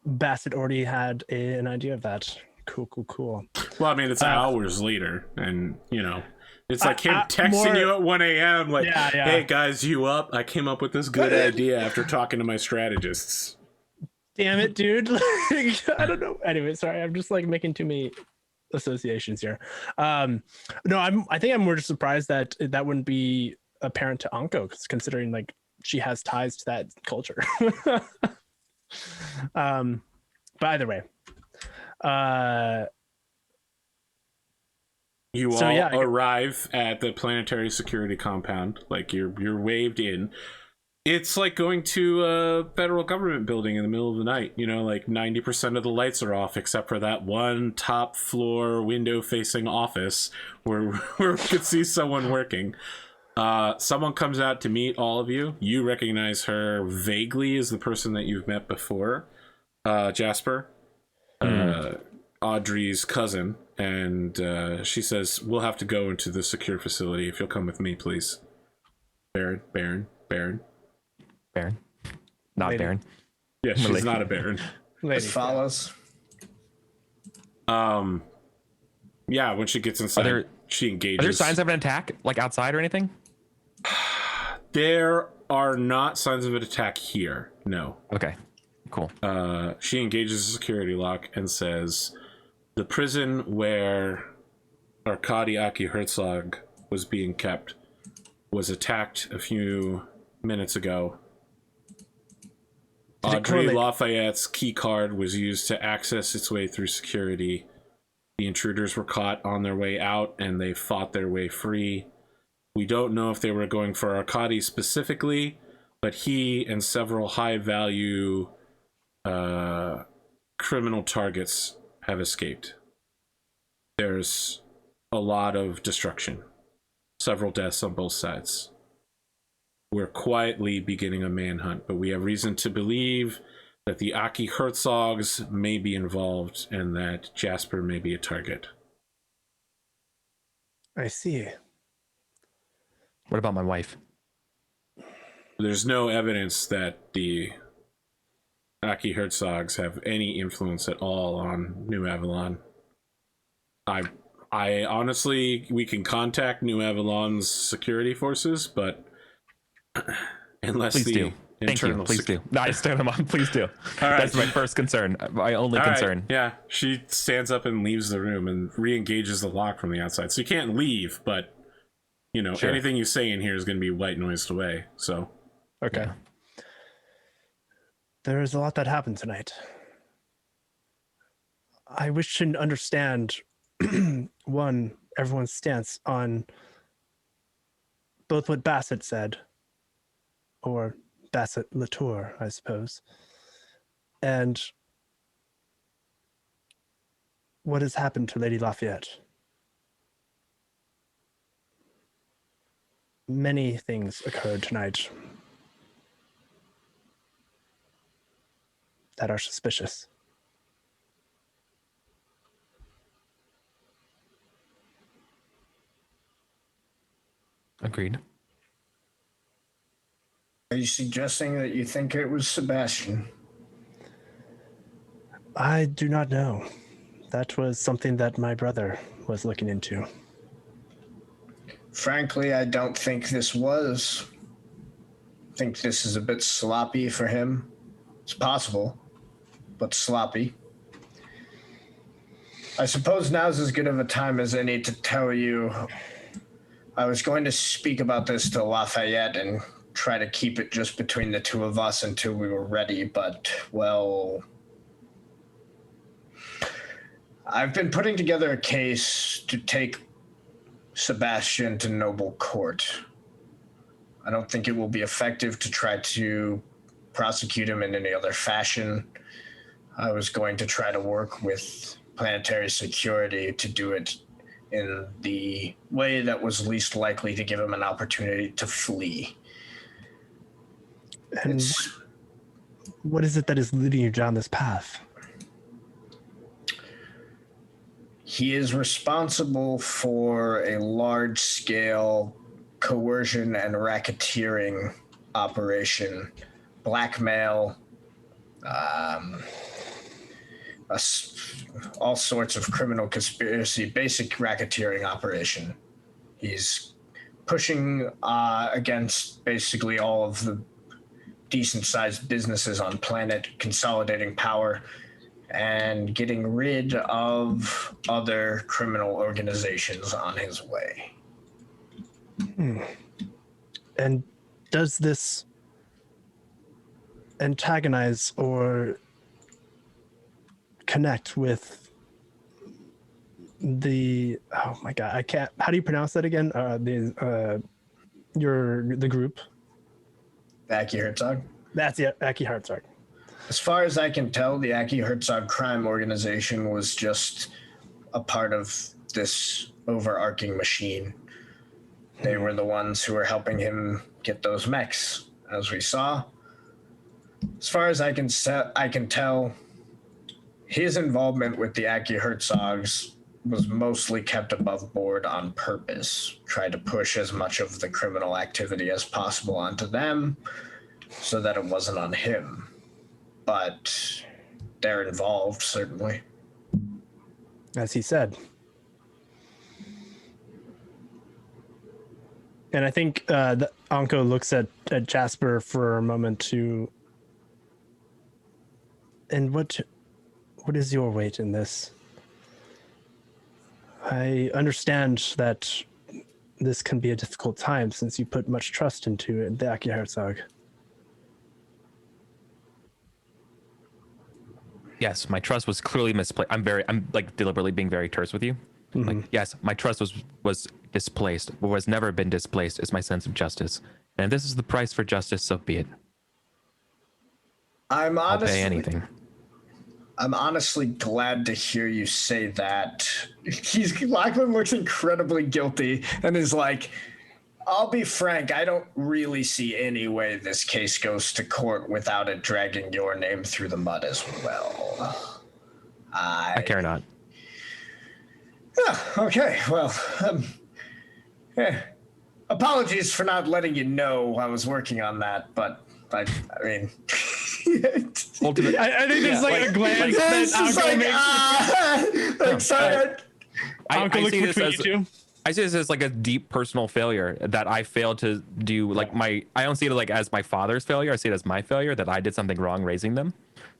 Bassett already had an idea of that. Cool. Well, I mean, it's hours later, and it's like him texting you at 1 a.m. like, "Hey guys, you up? I came up with this good idea after talking to my strategists." Damn it, dude! Like, I don't know. Anyway, sorry. I'm just like making too many associations here. No, I think I'm more just surprised that wouldn't be apparent to Anko, considering like she has ties to that culture. But either way, you all arrive at the planetary security compound. Like you're waved in. It's like going to a federal government building in the middle of the night. Like 90% of the lights are off except for that one top floor window facing office where we could see someone working. Someone comes out to meet all of you. You recognize her vaguely as the person that you've met before, Jasper, Audrey's cousin, and she says, "We'll have to go into the secure facility if you'll come with me, please." Baron. Not Lady. Baron. Yeah, she's not a Baron. lady. This follows. Yeah, when she gets inside, she engages. Are there signs of an attack, like outside or anything? There are not signs of an attack here. No. Okay. Cool. She engages the security lock and says, the prison where Arkady Aki Herzog was being kept was attacked a few minutes ago. Audrey Lafayette's key card was used to access its way through security. The intruders were caught on their way out, and they fought their way free. We don't know if they were going for Arkady specifically, but he and several high-value criminal targets have escaped. There's a lot of destruction. Several deaths on both sides. We're quietly beginning a manhunt, but we have reason to believe that the Aki Herzogs may be involved and that Jasper may be a target. I see. What about my wife? There's no evidence that the Aki Herzogs have any influence at all on New Avalon. I honestly, we can contact New Avalon's security forces, but unless please do. Thank you. Please do. No, I stand them on. Please do. All right. That's my first concern. My only concern. Right. Yeah. She stands up and leaves the room and re-engages the lock from the outside. So you can't leave, but you know, sure, anything you say in here is going to be white noised away. So. Okay. Yeah. There is a lot that happened tonight. I wish to understand one, everyone's stance on both what Bassett said, or Bassett Latour, I suppose, and what has happened to Lady Lafayette. Many things occurred tonight that are suspicious. Agreed. Are you suggesting that you think it was Sebastian? I do not know. That was something that my brother was looking into. Frankly, I don't think this was. I think this is a bit sloppy for him. It's possible, but sloppy. I suppose now's as good of a time as any to tell you I was going to speak about this to Lafayette and try to keep it just between the two of us until we were ready, but, well, I've been putting together a case to take Sebastian to noble court. I don't think it will be effective to try to prosecute him in any other fashion. I was going to try to work with planetary security to do it in the way that was least likely to give him an opportunity to flee. And what is it that is leading you down this path? He is responsible for a large-scale coercion and racketeering operation, blackmail, all sorts of criminal conspiracy, basic racketeering operation. He's pushing against basically all of the decent-sized businesses on planet, consolidating power, and getting rid of other criminal organizations on his way. And does this antagonize or connect with the, oh my god, I can't, how do you pronounce that again? The group? Aki Herzog? That's it, Aki Herzog. As far as I can tell, the Aki Herzog crime organization was just a part of this overarching machine. They were the ones who were helping him get those mechs, as we saw. As far as I can tell, his involvement with the Aki Herzogs was mostly kept above board on purpose, tried to push as much of the criminal activity as possible onto them so that it wasn't on him. But they're involved, certainly. As he said. And I think Anko looks at Jasper for a moment to. And what is your weight in this? I understand that this can be a difficult time since you put much trust into it, the Aki Herzog. Yes, my trust was clearly misplaced. I'm like deliberately being very terse with you. Mm-hmm. Like, yes, my trust was displaced. What has never been displaced is my sense of justice. And if this is the price for justice, so be it. I'll pay anything. I'm honestly glad to hear you say that. Lachlan looks incredibly guilty and is like, I'll be frank, I don't really see any way this case goes to court without it dragging your name through the mud as well. I care not. Yeah, okay, well, apologies for not letting you know I was working on that, but I mean... Ultimately, I think there's a glance that Anko makes. Sorry. Anko looks between you two. I see this as like a deep personal failure that I failed to do. Like I don't see it like as my father's failure. I see it as my failure that I did something wrong raising them.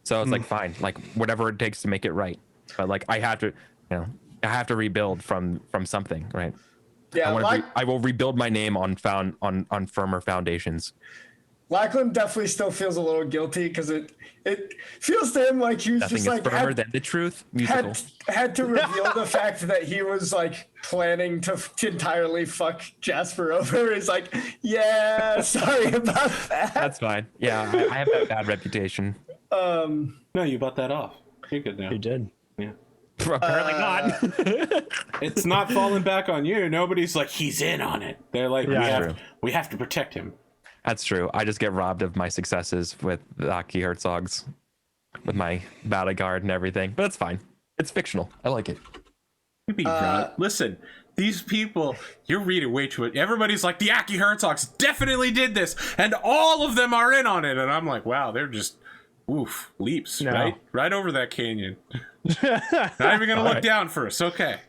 So it's like fine, like whatever it takes to make it right. But like I have to, I have to rebuild from something, right? Yeah, I will rebuild my name on firmer foundations. Lachlan definitely still feels a little guilty because it feels to him like he was Nothing just is like firmer than the truth. Musical. Had to reveal the fact that he was like planning to entirely fuck Jasper over. He's like, yeah, sorry about that. That's fine. Yeah, I have that bad reputation. No, you bought that off. You're good now. You did. Yeah. Apparently not. It's not falling back on you. Nobody's like, he's in on it. They're like, we have to protect him. That's true. I just get robbed of my successes with the Aki Herzogs, with my bodyguard and everything. But that's fine. It's fictional. I like it. Listen, these people, you're reading way too much. Everybody's like, the Aki Herzogs definitely did this, and all of them are in on it. And I'm like, wow, they're just, leaps, right over that canyon. Not even gonna look down first. Okay.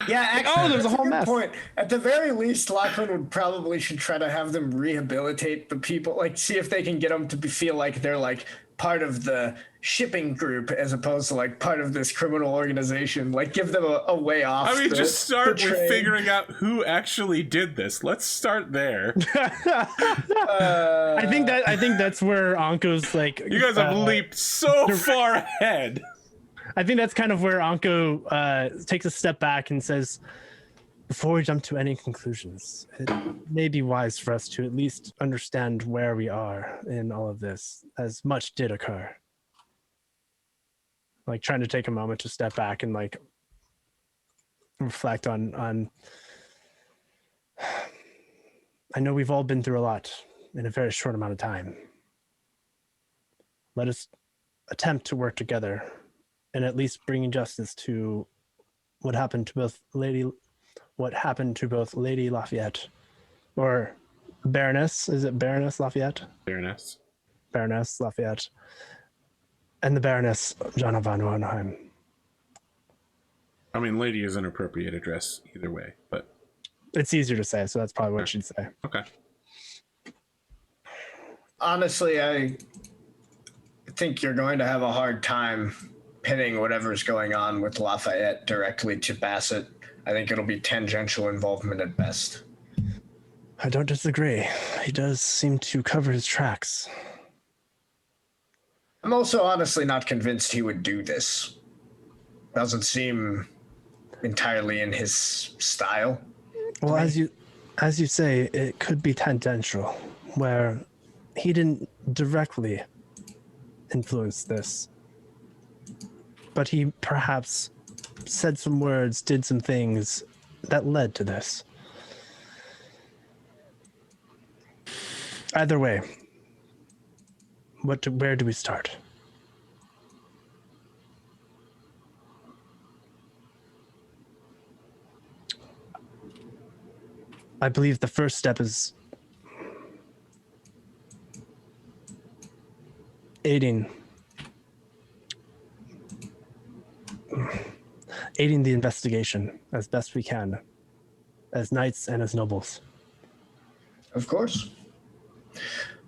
Yeah, actually, there's a whole mess. Point. At the very least, Lachlan should try to have them rehabilitate the people, like see if they can get them to feel like they're like part of the shipping group as opposed to like part of this criminal organization. Like give them a way off. I mean, just start with figuring out who actually did this. Let's start there. I think that's where Anko's like. You guys have leaped so far ahead. I think that's kind of where Anko takes a step back and says, before we jump to any conclusions, it may be wise for us to at least understand where we are in all of this, as much did occur. Like trying to take a moment to step back and like reflect on I know we've all been through a lot in a very short amount of time. Let us attempt to work together and at least bringing justice to what happened to both Lady Lafayette, or Baroness. Is it Baroness Lafayette? Baroness Lafayette, and the Baroness Jana von Hohenheim. I mean, lady is an appropriate address either way, but it's easier to say, so that's probably what she'd say. Okay. Honestly, I think you're going to have a hard time pinning whatever's going on with Lafayette directly to Bassett. I think it'll be tangential involvement at best. I don't disagree. He does seem to cover his tracks. I'm also honestly not convinced he would do this. Doesn't seem entirely in his style. Well, as you say, it could be tangential, where he didn't directly influence this, but he perhaps said some words, did some things that led to this. Either way, where do we start? I believe the first step is aiding the investigation as best we can. as knights and as nobles. Of course.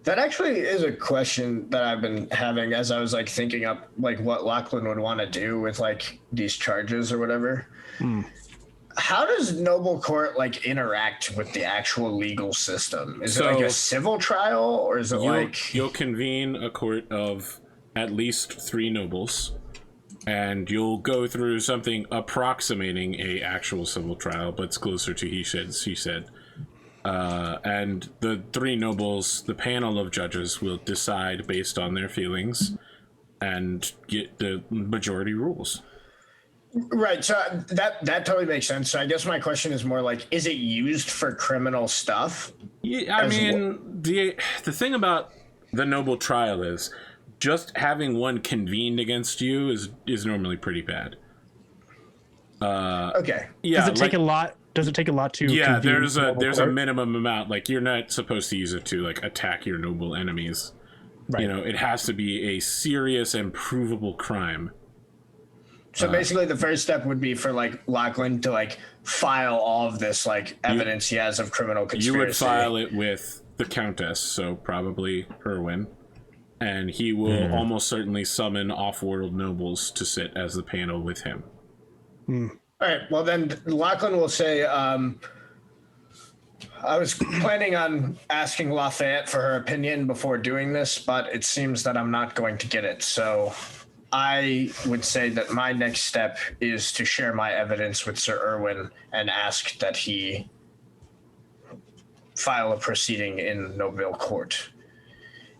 That actually is a question that I've been having as I was like thinking up like what Lachlan would want to do with like these charges or whatever. How does noble court like interact with the actual legal system? Is it like a civil trial, or is it you'll convene a court of at least 3 nobles, and you'll go through something approximating a actual civil trial, but it's closer to he said. And the 3 nobles, the panel of judges, will decide based on their feelings and get the majority rules. Right, so that totally makes sense. So I guess my question is more like, is it used for criminal stuff? Yeah, I mean, the thing about the noble trial is just having one convened against you is normally pretty bad. Okay. Yeah. Does it take a lot? Does it take a lot to? Yeah, there's a minimum amount. Like, you're not supposed to use it to like attack your noble enemies. Right. You know, it has to be a serious and provable crime. So basically, the first step would be for like Lachlan to like file all of this like evidence he has of criminal conspiracy. You would file it with the Countess, so probably Erwin, and he will almost certainly summon off-world nobles to sit as the panel with him. All right. Well, then Lachlan will say, I was planning on asking Lafayette for her opinion before doing this, but it seems that I'm not going to get it. So I would say that my next step is to share my evidence with Sir Erwin and ask that he file a proceeding in Noble Court.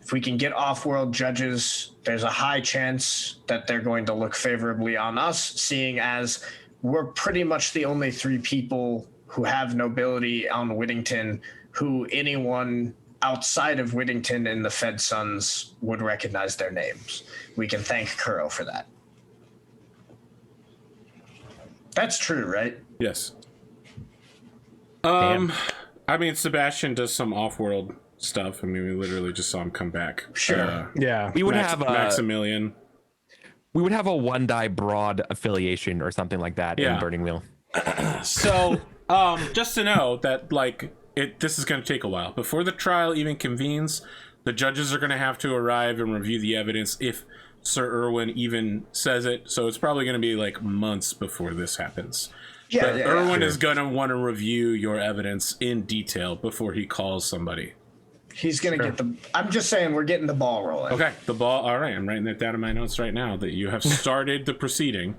If we can get off-world judges, there's a high chance that they're going to look favorably on us, seeing as we're pretty much the only 3 people who have nobility on Whittington who anyone outside of Whittington and the Fed Sons would recognize their names. We can thank Kuro for that. That's true, right? Yes. I mean, Sebastian does some off-world stuff. I mean, we literally just saw him come back. Sure. Yeah. We would have Maximilian. We would have a one die broad affiliation or something like that in Burning Wheel. So, just to know that, like, this is going to take a while. Before the trial even convenes, the judges are going to have to arrive and review the evidence if Sir Erwin even says it. So it's probably going to be like months before this happens. But Erwin is going to want to review your evidence in detail before he calls somebody. He's going to get I'm just saying we're getting the ball rolling. Okay, the ball. All right, I'm writing that down in my notes right now that you have started the proceeding.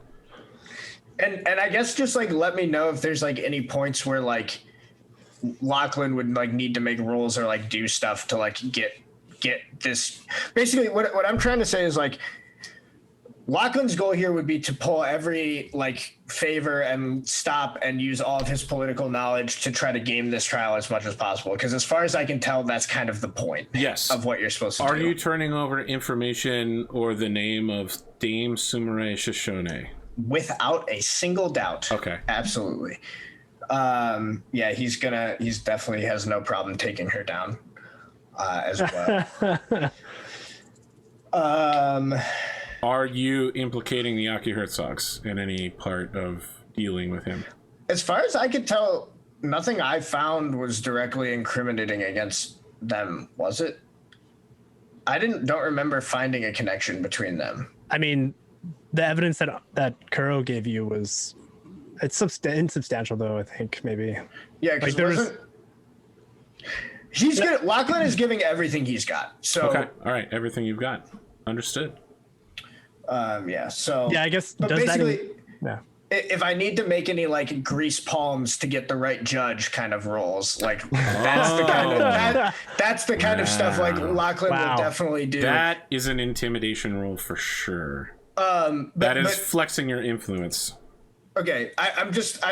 And I guess just like let me know if there's like any points where like Lachlan would like need to make rules or like do stuff to like get this. Basically, what I'm trying to say is like Lachlan's goal here would be to pull every like favor and stop and use all of his political knowledge to try to game this trial as much as possible. Because as far as I can tell, that's kind of the point. Yes. Of what you're supposed to do. Are you turning over information or the name of Dame Sumire Shoshone? Without a single doubt. Okay. Absolutely. Yeah, he's definitely has no problem taking her down as well. Are you implicating the Aki Herzogs in any part of dealing with him? As far as I could tell, nothing I found was directly incriminating against them, was it? I don't remember finding a connection between them. I mean, the evidence that Kuro gave you was insubstantial, though. I think maybe. Yeah, because Lachlan is giving everything he's got. So okay, all right, everything you've got, understood. Yeah. So yeah, I guess. But does basically, yeah. If I need to make any like grease palms to get the right judge kind of roles, like that's the kind of stuff like Lachlan will definitely do. That is an intimidation role for sure. That is flexing your influence. Okay, I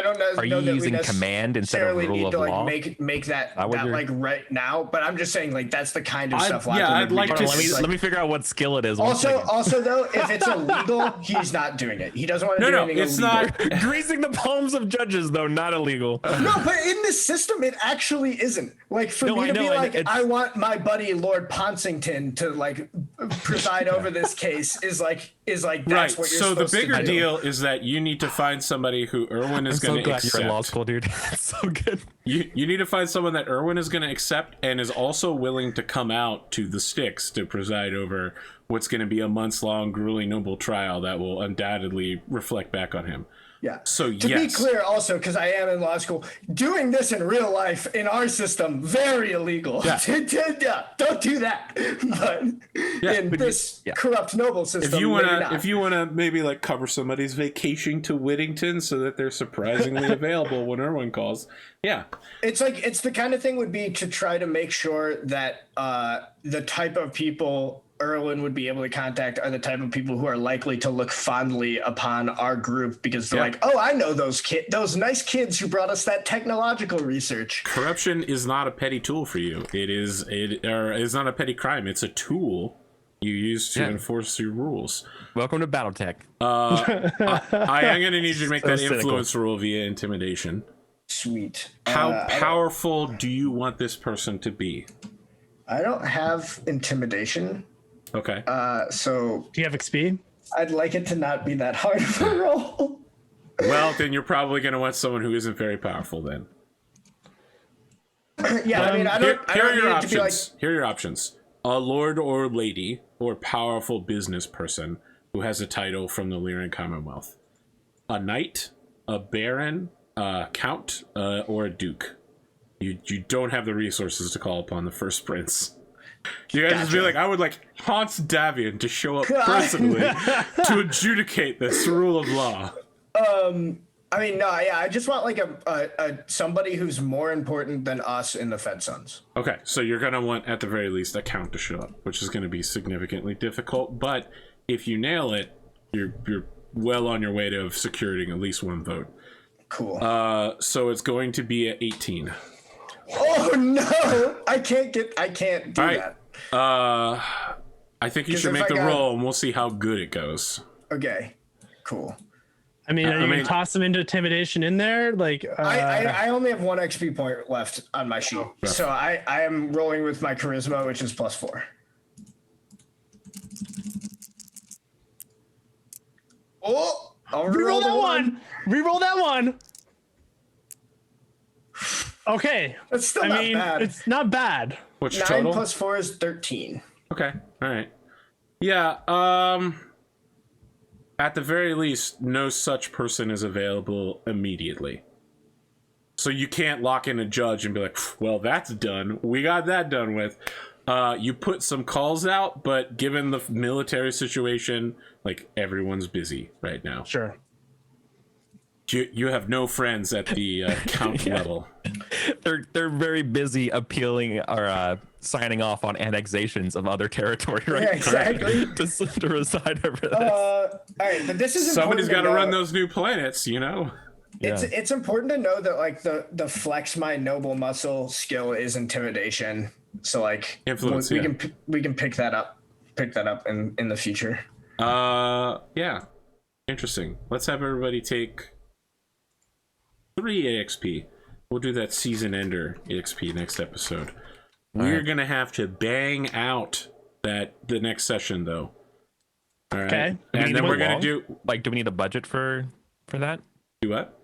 don't know. Are you using command instead of rule of law? Make that like right now, but I'm just saying like that's the kind of stuff. I'd like to. Let me figure out what skill it is. Also though, if it's illegal, he's not doing it. He doesn't want to do anything illegal. It's not greasing the palms of judges though. Not illegal. No, but in this system, it actually isn't. Like for me to be like, I want my buddy Lord Ponsington to like preside over this case is like that's Right. what you're So the supposed to bigger do. deal is that you need to find somebody who Erwin is I'm going so to glad accept. you're in law school, dude. It's so good. You need to find someone that Erwin is going to accept and is also willing to come out to the sticks to preside over what's going to be a months-long, grueling, noble trial that will undoubtedly reflect back on him. Yeah. So to be clear, also because I am in law school, doing this in real life in our system very illegal. Yeah. Yeah, don't do that. But in this corrupt noble system, if you wanna maybe like cover somebody's vacation to Whittington so that they're surprisingly available when Erwin calls. Yeah. It's the kind of thing would be to try to make sure that the type of people Erwin would be able to contact are the type of people who are likely to look fondly upon our group because they're like, oh, I know those those nice kids who brought us that technological research. Corruption is not a petty tool for you. It's not a petty crime. It's a tool you use to enforce your rules. Welcome to Battletech. I am going to need you to make that cynical. influence rule via intimidation. Sweet. How powerful do you want this person to be? I don't have intimidation. Okay. So Do you have XP? I'd like it to not be that hard of a roll. Well, then you're probably going to want someone who isn't very powerful then. Yeah, I mean, I don't Here are need your it to be like, options. Here are your options. A lord or lady or powerful business person who has a title from the Lyran Commonwealth. A knight, a baron, a count, or a duke. You don't have the resources to call upon the first prince. You guys just be like, I would like Hans Davian to show up personally to adjudicate this rule of law. I mean, no, yeah, I just want like a somebody who's more important than us in the Fed Sons. Okay, so you're gonna want at the very least a count to show up, which is gonna be significantly difficult. But if you nail it, you're well on your way to securing at least one vote. Cool. So it's going to be at 18. Oh no! I can't do that. I think you should make the roll, and we'll see how good it goes. Okay, cool. I mean, are you gonna toss some into intimidation in there? Like, I only have one XP point left on my sheet, so I am rolling with my charisma, which is +4. Oh, I'll reroll that one. Reroll that one. Okay. That's still not bad. It's not bad. What's your 9 total? + 4 is 13. Okay. All right. Yeah. At the very least, no such person is available immediately. So you can't lock in a judge and be like, well, that's done. We got that done with. You put some calls out, but given the military situation, like everyone's busy right now. Sure. You have no friends at the count level. They're very busy appealing or signing off on annexations of other territory right Yeah, exactly. to reside over this. All right, but this is Somebody's got got to run those new planets, you know. It's important to know that like the flex my noble muscle skill is intimidation. So like Influence, we can pick that up in the future. Yeah. Interesting. Let's have everybody take 3 EXP. We'll do that season ender EXP next episode. We're gonna have to bang out the next session though. All right. Okay. And then we're gonna do like, do we need a budget for that? do what?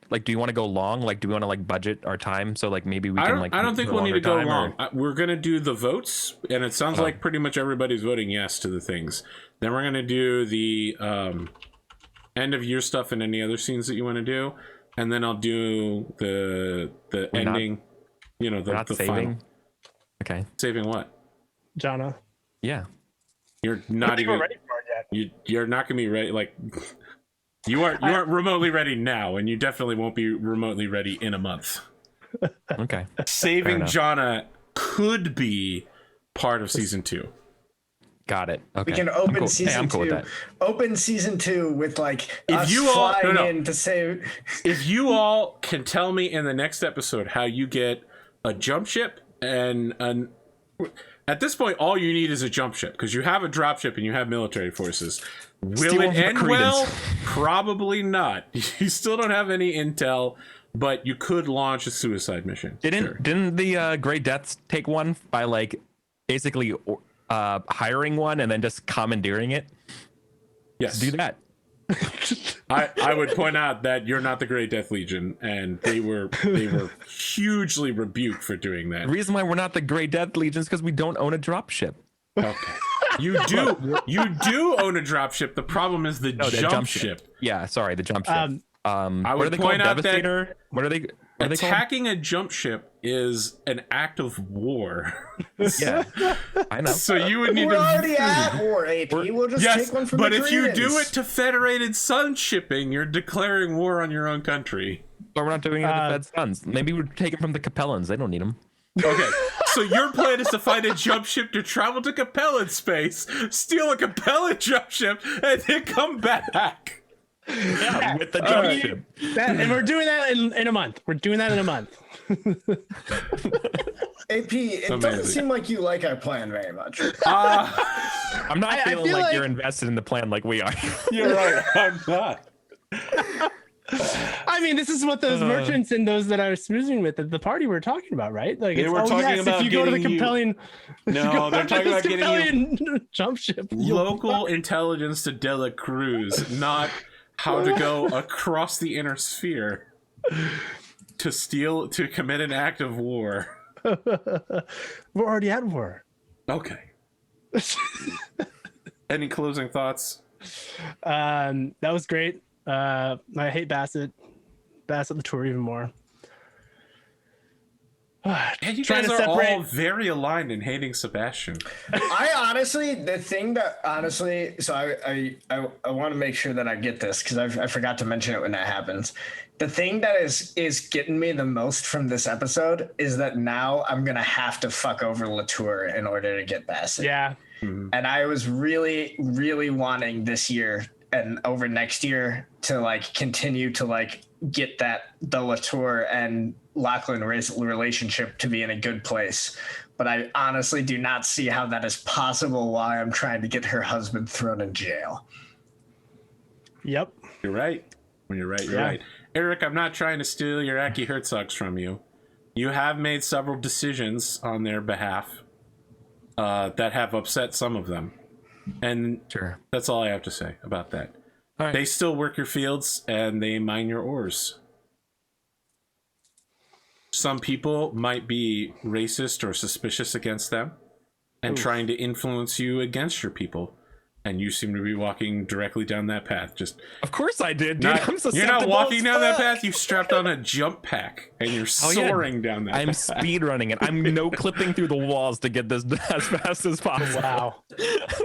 Like, do you want to go long? Like, do we want to like budget our time so like maybe we can like? I don't think we'll need to go time, long. We're gonna do the votes, and it sounds like pretty much everybody's voting yes to the things. Then we're gonna do the end of year stuff and any other scenes that you want to do, and then I'll do the ending. You know, the saving. final. Okay. Saving what? Jana. Yeah. You're not even ready for it yet. You're not gonna be ready. Like you aren't remotely ready now, and you definitely won't be remotely ready in a month. Okay. Saving Jana could be part of season 2. Got it. Okay. We can open season cool 2. with that. Open season 2 with like If us you all- flying no. in to save. If you all can tell me in the next episode how you get a jump ship and at this point all you need is a jump ship because you have a drop ship and you have military forces. Will it end well? Probably not. You still don't have any intel, but you could launch a suicide mission. Didn't the Great Deaths take one by like basically hiring one and then just commandeering it. Yes, Do that. I would point out that you're not the Great Death Legion, and they were hugely rebuked for doing that. The reason why we're not the Great Death Legion is because we don't own a dropship. Okay, you do own a dropship. The problem is the jump ship. Yeah, sorry, the jump ship. I what would are they point called? out Devastator? that What are they? What are they called? attacking a jump ship is an act of war. Yeah, I know. So you would need We're to. already at war, AP. We'll just Yes, take one from but the if you do Koreans. it to Federated Sun shipping, you're declaring war on your own country. But we're not doing it with the Fed Suns. Maybe we're taking from the Capellans. They don't need them. Okay, so your plan is to find a jump ship to travel to Capellan space, steal a Capellan jump ship, and then come back. Yeah, with the jump ship. And we're doing that in a month. We're doing that in a month. AP, it doesn't Amazing. seem like you like our plan very much. I'm not I feeling feel like like- you're invested in the plan like we are. You're right, I'm not. I mean, this is what those merchants and those that I was smoozing with at the party were talking about, right? Like, They it's, were talking about if you go to the getting you- compelling, No, they're talking about getting you Capellan jump ship. you'll- local intelligence to Dela Cruz, not how to go across the inner sphere to commit an act of war. We're already at war. Okay. Any closing thoughts? That was great. I hate Bassett the tour even more. And you Trying guys to are all separate- very aligned in hating Sebastian. I honestly, the thing that honestly, so I want to make sure that I get this because I forgot to mention it when that happens. The thing that is getting me the most from this episode is that now I'm gonna have to fuck over Latour in order to get Bassett. Yeah. And I was really, really wanting this year and over next year to like continue to like get the Latour and Lachlan relationship to be in a good place. But I honestly do not see how that is possible while I'm trying to get her husband thrown in jail. Yep. You're right. You're right. You're Yeah. right. Eric, I'm not trying to steal your Aki Herzogs from you. You have made several decisions on their behalf that have upset some of them. And Sure. that's all I have to say about that. All right. They still work your fields and they mine your ores. Some people might be racist or suspicious against them and trying to influence you against your people. And you seem to be walking directly down that path. Just Of course I did, dude. I'm you're susceptible not walking as down that fuck. path. You strapped on a jump pack and you're Oh, yeah. soaring down that I'm path. speed running it. I'm no clipping through the walls to get this as fast as possible. Wow.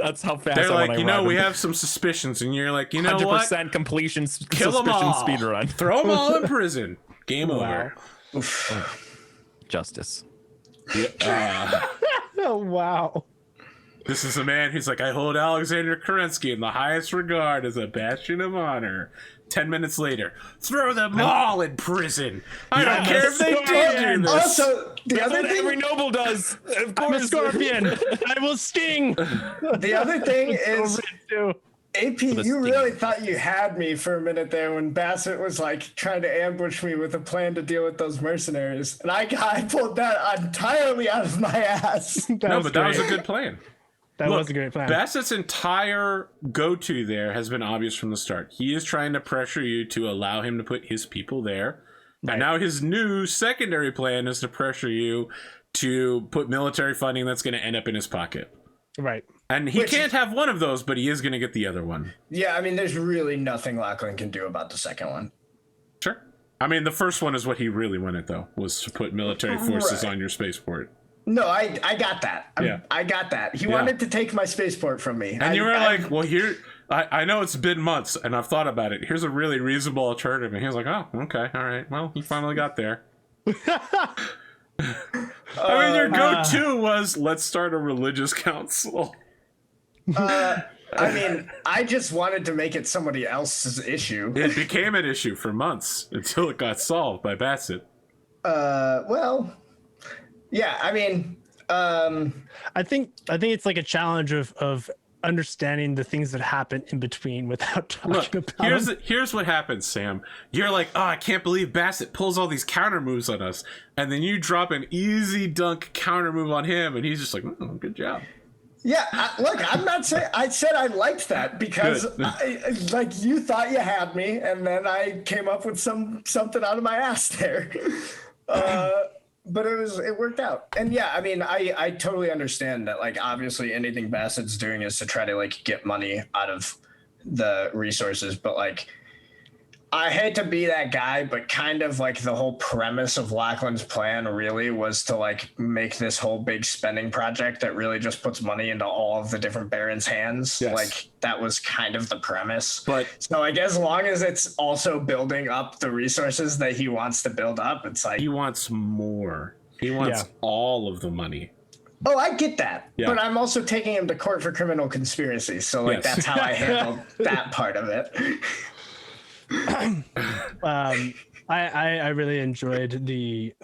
That's how fast They're I like, want to you know, run. we have some suspicions, and you're like, you know what? 100% completion Kill them suspicion all. speed run. Throw them all in prison. Game over. Justice. Oh, wow. This is a man who's like, I hold Alexander Kerensky in the highest regard as a bastion of honor. 10 minutes later, throw them all in prison. I don't care if they did do this. Also, the That's other what thing, every noble does. Of I'm a course. scorpion. I will sting. the other thing is, Too. AP, you really thought you had me for a minute there when Bassett was like trying to ambush me with a plan to deal with those mercenaries, and I pulled that entirely out of my ass. No, but that was a good plan. That Look, was a great plan. Bassett's entire go-to there has been obvious from the start. He is trying to pressure you to allow him to put his people there. Right. And now his new secondary plan is to pressure you to put military funding that's going to end up in his pocket. Right. And he Which- can't have one of those, but he is going to get the other one. Yeah, I mean, there's really nothing Lachlan can do about the second one. Sure. I mean, the first one is what he really wanted, though, was to put military forces Right. on your spaceport. No, I got that. Yeah. I got that. He wanted to take my spaceport from me. And you were like, well, here, I know it's been months, and I've thought about it. Here's a really reasonable alternative. And he was like, oh, okay, all right. Well, he finally got there. I mean, your go-to was, let's start a religious council. I mean, I just wanted to make it somebody else's issue. It became an issue for months until it got solved by Bassett. Well, yeah, I mean, I think it's like a challenge of understanding the things that happen in between without talking Look, about them. here's what happens, Sam. You're like, oh, I can't believe Bassett pulls all these counter moves on us. And then you drop an easy dunk counter move on him, and he's just like, good job. Look, I'm not saying. I said I liked that because, like, you thought you had me, and then I came up with something out of my ass there. But it worked out, and yeah, I mean, I totally understand that. Like, obviously, anything Bassett's doing is to try to like get money out of the resources, but like, I hate to be that guy, but kind of like the whole premise of Lachlan's plan really was to like make this whole big spending project that really just puts money into all of the different barons' hands. Yes. Like that was kind of the premise. But so like as long as it's also building up the resources that he wants to build up, it's like he wants more. He wants all of the money. Oh, I get that. Yeah. But I'm also taking him to court for criminal conspiracy. So like that's how I handled that part of it. I really enjoyed the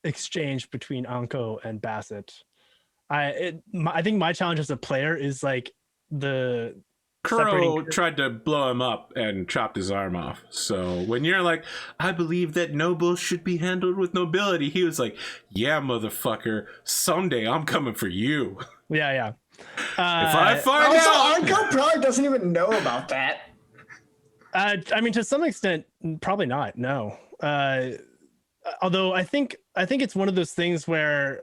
exchange between Anko and Bassett. I think my challenge as a player is like the Kuro tried to blow him up and chopped his arm off. So when you're like, I believe that nobles should be handled with nobility, he was like, yeah, motherfucker, someday I'm coming for you. Yeah. If I find also, out, Anko probably doesn't even know about that. I mean, to some extent, probably not. No. Although I think it's one of those things where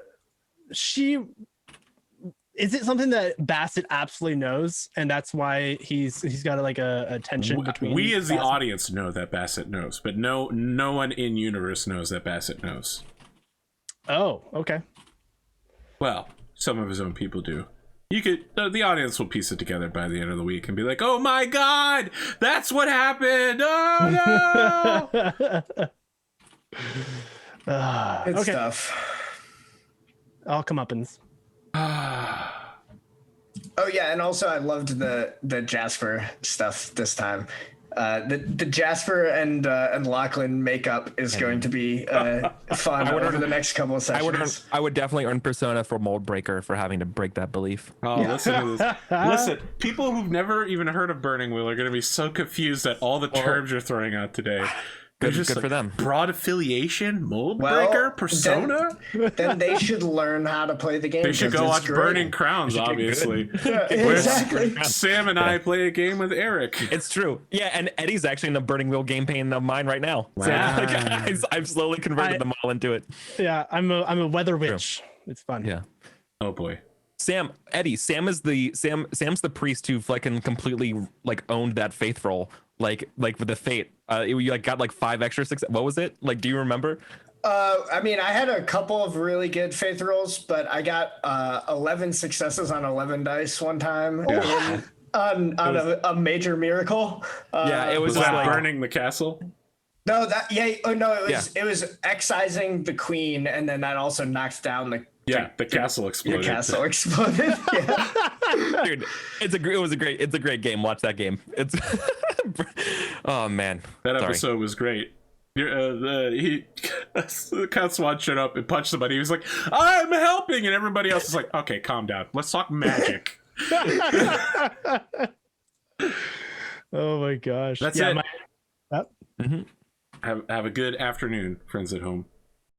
is it something that Bassett absolutely knows, and that's why he's got like a tension between. We as Bassett. the audience know that Bassett knows, but no one in universe knows that Bassett knows. Oh, okay. Well, some of his own people do. You could, the audience will piece it together by the end of the week and be like, "Oh my God, that's what happened! Oh no!" Good okay. stuff. All comeuppance. Oh yeah, and also I loved the Jasper stuff this time. The Jasper and Lachlan makeup is going to be fun over the next couple of sessions. I would definitely earn Persona for Mold Breaker for having to break that belief. Oh, listen to this. Listen, people who've never even heard of Burning Wheel are going to be so confused at all the terms you're throwing out today. Good just for them. Broad affiliation, Mold Breaker, Persona. Then they should learn how to play the game. They should go watch great. Burning Crowns, obviously. Exactly. Sam and I play a game with Eric. It's true. Yeah, and Eddie's actually in the Burning Wheel game pain of mine right now. Wow. So I've slowly converted them all into it. Yeah, I'm a weather witch. True. It's fun. Yeah. Oh boy. Sam's the priest who fucking completely like owned that faith roll. Like with the fate, you like got like 5 extra success. What was it? Like, do you remember? I mean, I had a couple of really good faith rolls, but I got 11 successes on 11 dice one time on a major miracle. It was that like burning the castle. No, it was excising the queen, and then that also knocked down the castle exploded. The castle exploded. Yeah. Dude, it's a great game. Watch that game. It's oh man, that episode was great. The Count Swan showed up and punched somebody. He was like, "I'm helping," and everybody else is like, "Okay, calm down. Let's talk magic." Oh my gosh, that's it. Yep. Have a good afternoon, friends at home.